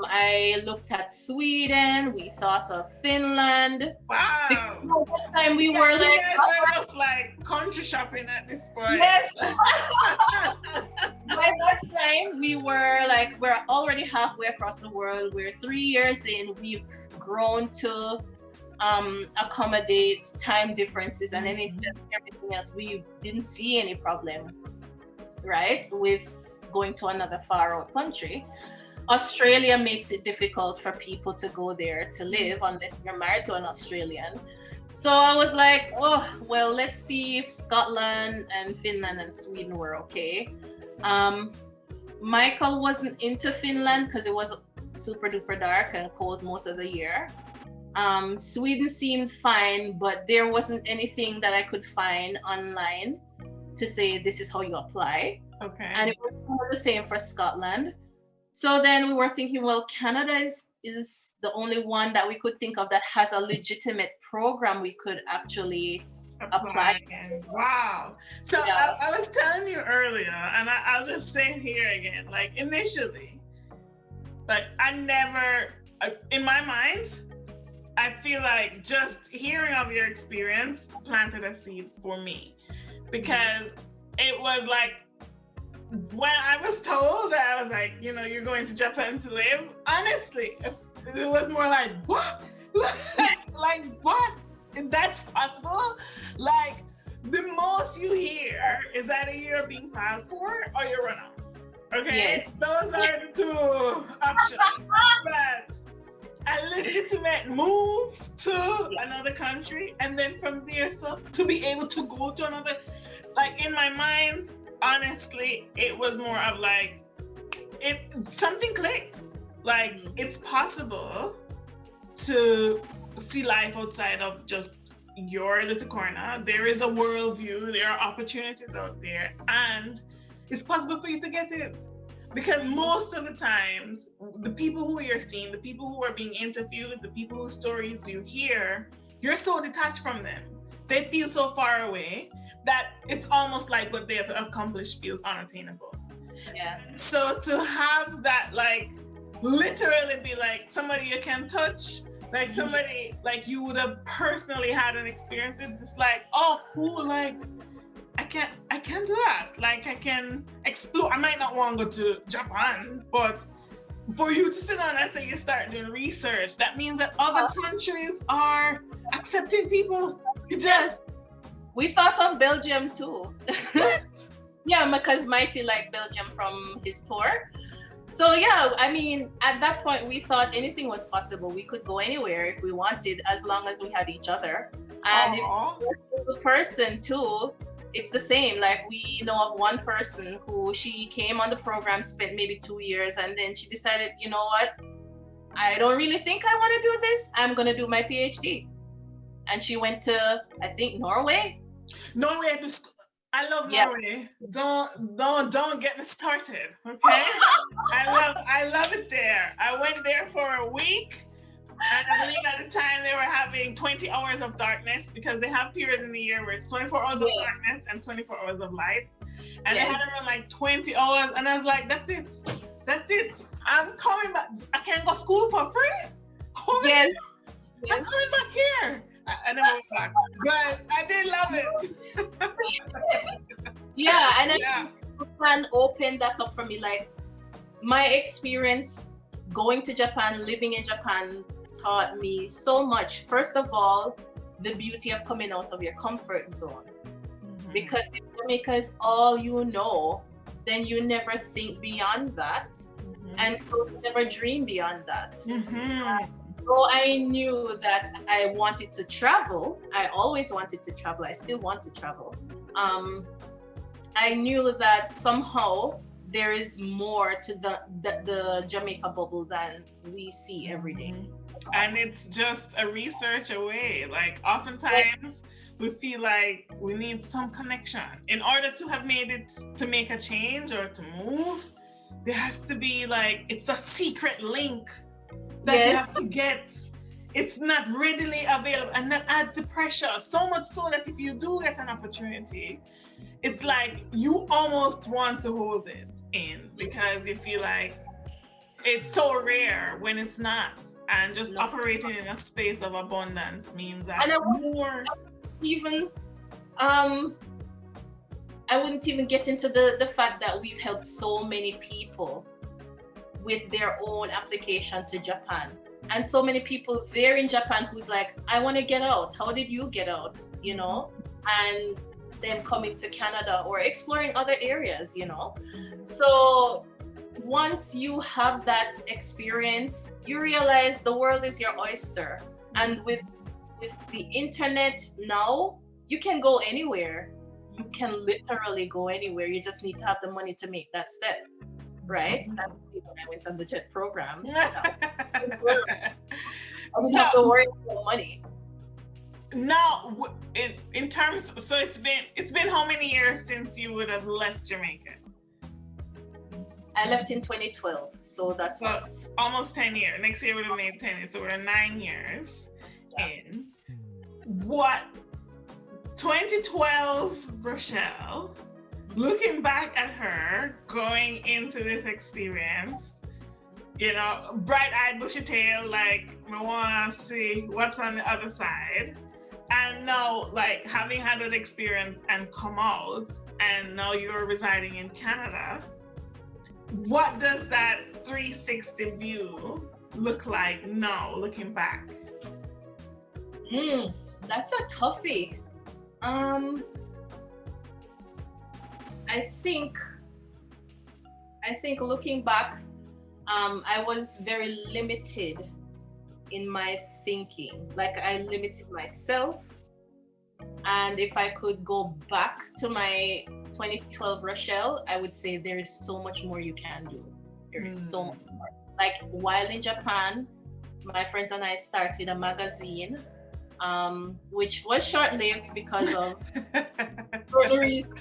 I looked at Sweden. We thought of Finland. Wow. Because by that time we were like, I was like country shopping at this point. yes. By that time we were like, we're already halfway across the world. We're 3 years in. We've grown to accommodate time differences and everything else. We didn't see any problem, right, with going to another far out country. Australia makes it difficult for people to go there to live unless you're married to an Australian. So I was like, oh, well, let's see if Scotland and Finland and Sweden were okay. Michael wasn't into Finland because it was super duper dark and cold most of the year. Sweden seemed fine, but there wasn't anything that I could find online to say this is how you apply. Okay. And it was the same for Scotland. So then we were thinking, well, Canada is the only one that we could think of that has a legitimate program we could actually apply. Wow. So Yeah. I was telling you earlier, and I'll just say it here again, like initially, like in my mind, I feel like just hearing of your experience planted a seed for me, because it was like, when I was told that, I was like, you're going to Japan to live, honestly, it was more like, what? like, what? That's possible? Like, the most you hear is that you're being filed for or you're run off. Okay? Yes. Those are the two options. But a legitimate move to another country, and then from there, so to be able to go to another, like in my mind, honestly, it was more of like, something clicked. Like, it's possible to see life outside of just your little corner. There is a worldview, there are opportunities out there, and it's possible for you to get it. Because most of the times, the people who you're seeing, the people who are being interviewed, the people whose stories you hear, you're so detached from them. They feel so far away that it's almost like what they have accomplished feels unattainable. Yeah. So to have that, like, literally be like somebody you can touch, like somebody like you would have personally had an experience with, it's like, oh, cool, like, I can do that. Like, I can explore. I might not want to go to Japan, but for you to sit down and say you start doing research, that means that other countries are accepting people. We thought of Belgium too. What? Yeah, because Mighty liked Belgium from his tour. So yeah, I mean, at that point we thought anything was possible. We could go anywhere if we wanted, as long as we had each other. And if you're a person too, it's the same. Like, we know of one person who, she came on the program, spent maybe 2 years, and then she decided, you know what? I don't really think I want to do this. I'm going to do my PhD. And she went to, I think, Norway. I love Norway. Don't get me started, okay? I love it there. I went there for a week, and I believe at the time they were having 20 hours of darkness, because they have periods in the year where it's 24 hours of darkness and 24 hours of light. And they had around like 20 hours, and I was like, that's it. I'm coming back. I can't go to school for free. Yes. I'm coming back here. I never went back, but I did love it. Yeah, and Japan opened that up for me. Like, my experience going to Japan, living in Japan, taught me so much. First of all, the beauty of coming out of your comfort zone. Because if Jamaica is all you know, then you never think beyond that. And so you never dream beyond that. So I knew that I wanted to travel. I always wanted to travel. I still want to travel. I knew that somehow there is more to the Jamaica bubble than we see every day. And it's just a research away. Like oftentimes we feel like we need some connection in order to have made it, to make a change or to move. There has to be like, it's a secret link that you have to get. It's not readily available, and that adds the pressure so much so that if you do get an opportunity, it's like you almost want to hold it in because you feel like it's so rare when it's not. And just operating in a space of abundance means that more. Even I wouldn't even get into the fact that we've helped so many people with their own application to Japan. And so many people there in Japan who's like, I want to get out. How did you get out? You know, and them coming to Canada or exploring other areas, you know. So once you have that experience, you realize the world is your oyster. And with the internet now, you can go anywhere. You can literally go anywhere. You just need to have the money to make that step, right? That's when I went on the JET program. I didn't have to worry about money. Now, in terms, so it's been how many years since you would have left Jamaica? I left in 2012, so that's almost 10 years. Next year would have made 10 years, so we're 9 years in. What 2012 Rochelle, looking back at her going into this experience, you know, bright-eyed, bushy tail, like we want to see what's on the other side. And now, like, having had that experience and come out, and now you're residing in Canada, what does that 360 view look like now, looking back? That's a toughie. I think looking back, I was very limited in my thinking. Like, I limited myself. And if I could go back to my 2012 Rochelle, I would say there is so much more you can do. There is so much more. Like, while in Japan, my friends and I started a magazine, which was short-lived because of certain reasons.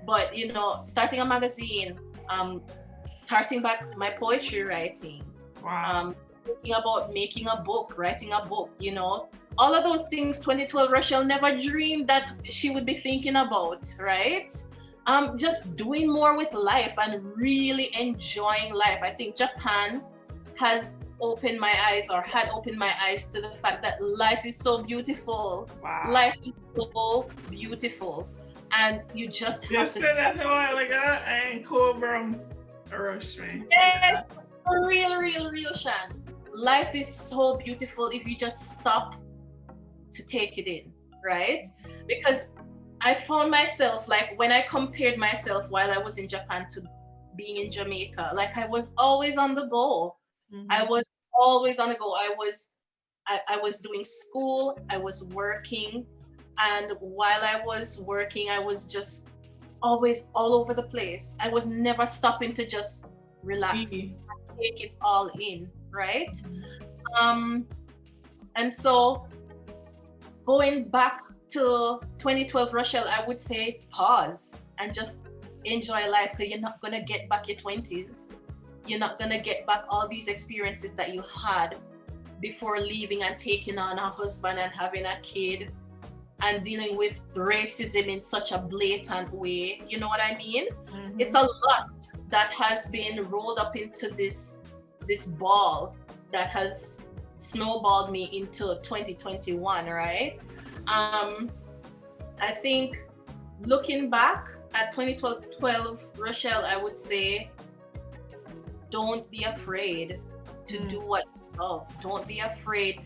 But, you know, starting a magazine, starting back my poetry writing, thinking about making a book, writing a book, you know, all of those things 2012 Rochelle never dreamed that she would be thinking about, right? Just doing more with life and really enjoying life. I think Japan has opened my eyes, or had opened my eyes to the fact that life is so beautiful. Life is so beautiful. And you just have to... Just that a while ago, and Cobra Roastering. Yes, real, Shan. Life is so beautiful if you just stop to take it in, right? Because I found myself, like, when I compared myself while I was in Japan to being in Jamaica, like, I was always on the go. I was always on the go. I was doing school, I was working, and while I was working, I was just always all over the place. I was never stopping to just relax and take it all in, right? And so going back to 2012 Rochelle, I would say pause and just enjoy life, because you're not gonna get back your 20s. You're not gonna get back all these experiences that you had before leaving and taking on a husband and having a kid and dealing with racism in such a blatant way. You know what I mean? It's a lot that has been rolled up into this ball that has snowballed me into 2021, right? I think looking back at 2012 Rochelle, I would say, don't be afraid to do what you love. Don't be afraid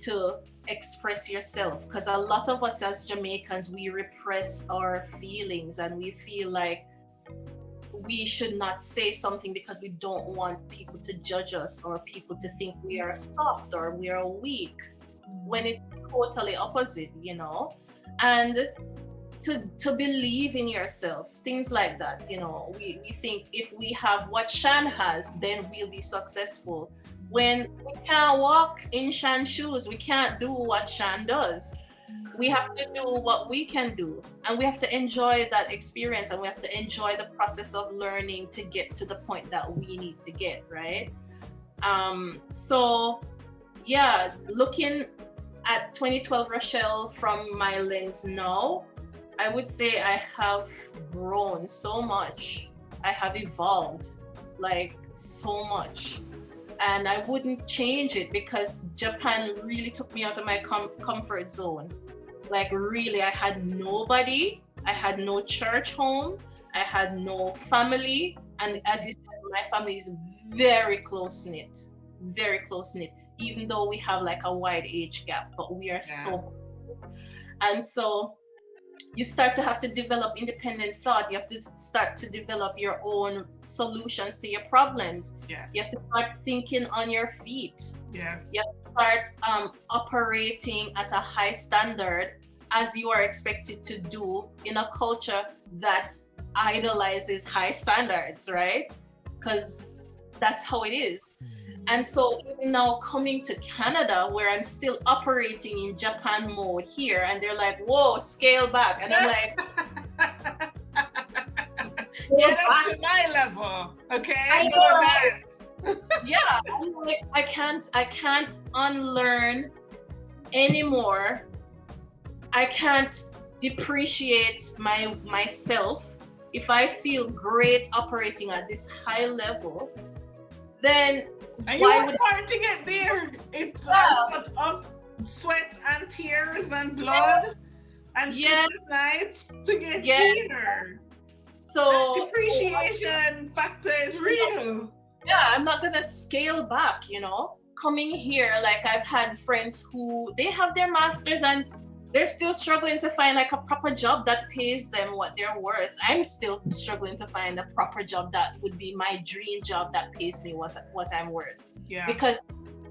to express yourself, because a lot of us as Jamaicans, we repress our feelings and we feel like we should not say something because we don't want people to judge us or people to think we are soft or we are weak, when it's totally opposite, you know. And to believe in yourself, things like that, you know. We think if we have what Shan has, then we'll be successful. When we can't walk in Shan's shoes, we can't do what Shan does. We have to do what we can do, and we have to enjoy that experience, and we have to enjoy the process of learning to get to the point that we need to get, right? So yeah, looking at 2012 Rochelle from my lens now, I would say I have grown so much. I have evolved like so much. And I wouldn't change it because Japan really took me out of my comfort zone. Like really, I had nobody. I had no church home. I had no family. And as you said, my family is very close knit, very close knit, even though we have like a wide age gap, but we are so, and so you start to have to develop independent thought. You have to start to develop your own solutions to your problems. Yeah. You have to start thinking on your feet. Yes. You have to start operating at a high standard as you are expected to do in a culture that idolizes high standards, right? Because that's how it is. And so even now coming to Canada, where I'm still operating in Japan mode here, and they're like, whoa, scale back. And I'm like, get up to my level, okay? I know. Yeah, I'm like, I can't unlearn anymore. I can't depreciate myself. If I feel great operating at this high level, then and you are hard to get there. It's a lot of sweat and tears and blood and sleepless nights to get here. So that depreciation factor is real. Yeah, I'm not gonna scale back, you know. Coming here, like I've had friends who they have their masters and they're still struggling to find like a proper job that pays them what they're worth. I'm still struggling to find a proper job that would be my dream job that pays me what I'm worth. Yeah. Because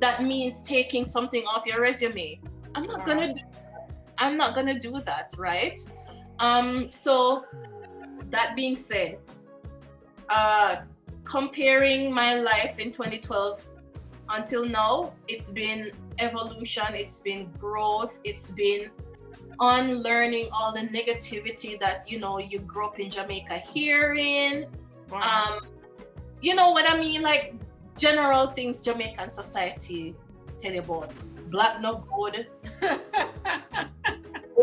that means taking something off your resume. I'm not gonna do that. I'm not gonna do that, right? So that being said, comparing my life in 2012 until now, it's been evolution, it's been growth, it's been unlearning all the negativity that, you know, you grew up in Jamaica hearing. Wow. You know what I mean? Like general things Jamaican society tell you about. Black no good.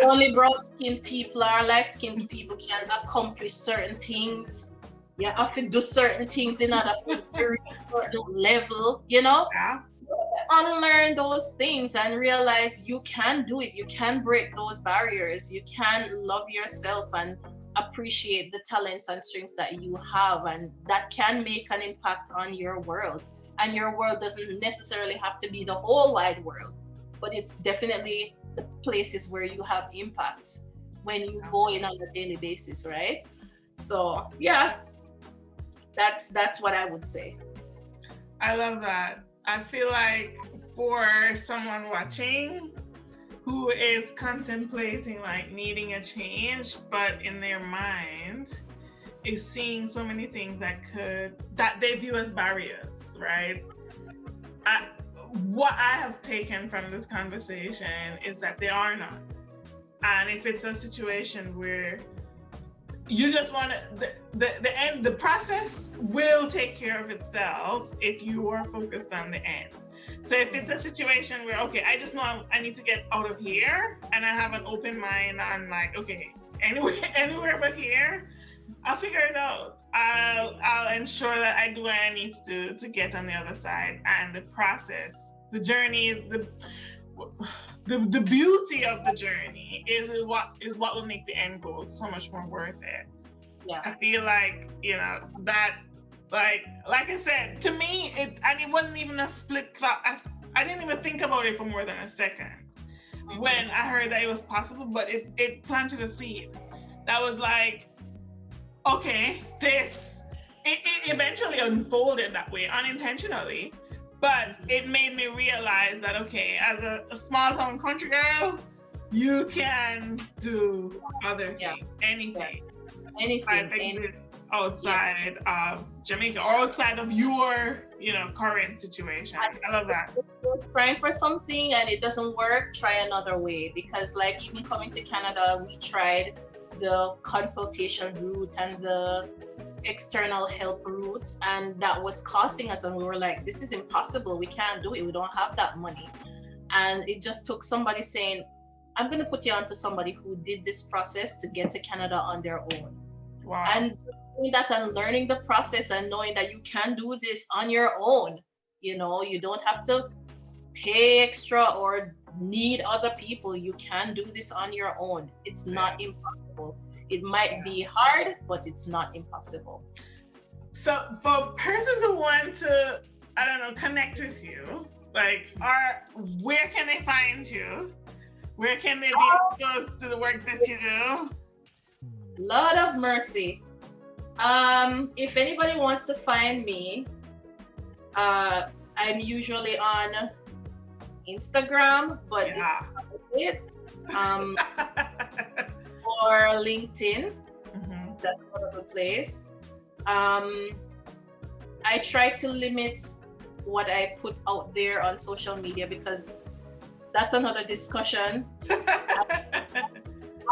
Only brown-skinned people or light-skinned people can accomplish certain things. You have to do certain things in order to reach a certain level, you know? Yeah. Unlearn those things and realize you can do it. You can break those barriers. You can love yourself and appreciate the talents and strengths that you have, and that can make an impact on your world. And your world doesn't necessarily have to be the whole wide world, but it's definitely the places where you have impact when you go in on a daily basis, right? So yeah, that's what I would say. I love that. I feel like for someone watching who is contemplating like needing a change, but in their mind is seeing so many things that they view as barriers, right? What I have taken from this conversation is that they are not. And if it's a situation where you just want to, the process will take care of itself if you are focused on the end. So if it's a situation where, okay, I just know I need to get out of here and I have an open mind on like, okay, anywhere but here, I'll figure it out. I'll ensure that I do what I need to do to get on the other side. And the process, the journey, the beauty of the journey is what will make the end goal so much more worth it. Yeah. I feel like, you know, that like I said, to me, it wasn't even a split thought. I didn't even think about it for more than a second when I heard that it was possible, but it planted a seed that was like, okay, this it eventually unfolded that way unintentionally, but it made me realize that, okay, as a small town country girl, you can do other things, anything. Life exists outside of Jamaica or outside of your, current situation. I love that. You're trying for something and it doesn't work, try another way. Because like even coming to Canada, we tried the consultation route and the external help route, and that was costing us, and we were like, this is impossible, we can't do it, we don't have that money. And it just took somebody saying, I'm going to put you onto somebody who did this process to get to Canada on their own. Wow. And doing that and learning the process and knowing that you can do this on your own, you don't have to pay extra or need other people. You can do this on your own. It's not impossible. It might be hard, but it's not impossible. So for persons who want to, connect with you, where can they find you? Where can they be exposed to the work that you do? Lord of mercy. If anybody wants to find me, I'm usually on Instagram, but it's not it. Or LinkedIn. That's one of the place. I try to limit what I put out there on social media because that's another discussion.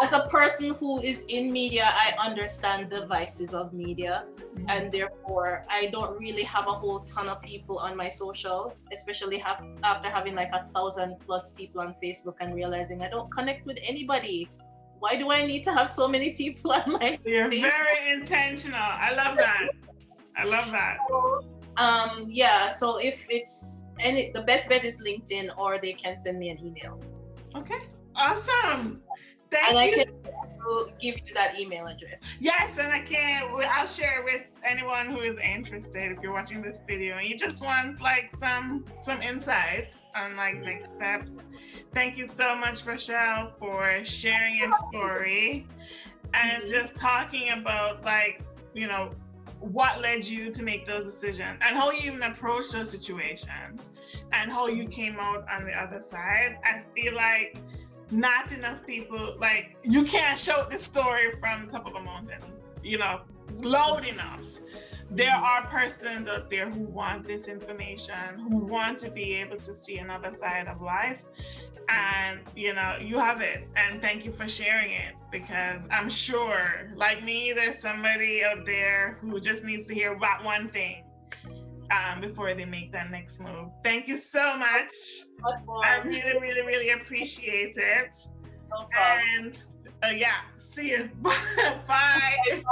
As a person who is in media, I understand the vices of media, and therefore I don't really have a whole ton of people on my social, especially after having like 1,000+ people on Facebook and realizing I don't connect with anybody. Why do I need to have so many people on my You're Facebook? very intentional. I love that. So if it's the best bet is LinkedIn, or they can send me an email. Okay, awesome. I can give you that email address. Yes, and I'll share it with anyone who is interested. If you're watching this video and you just want some insights on next steps. Thank you so much, Rochelle, for sharing your story and just talking about what led you to make those decisions and how you even approached those situations and how you came out on the other side. I feel like not enough people, you can't shout this story from the top of a mountain, loud enough. There are persons out there who want this information, who want to be able to see another side of life. And, you have it. And thank you for sharing it, because I'm sure, like me, there's somebody out there who just needs to hear about one thing before they make that next move. Thank you so much. I really, really, really appreciate it. No problem. And see you. Bye.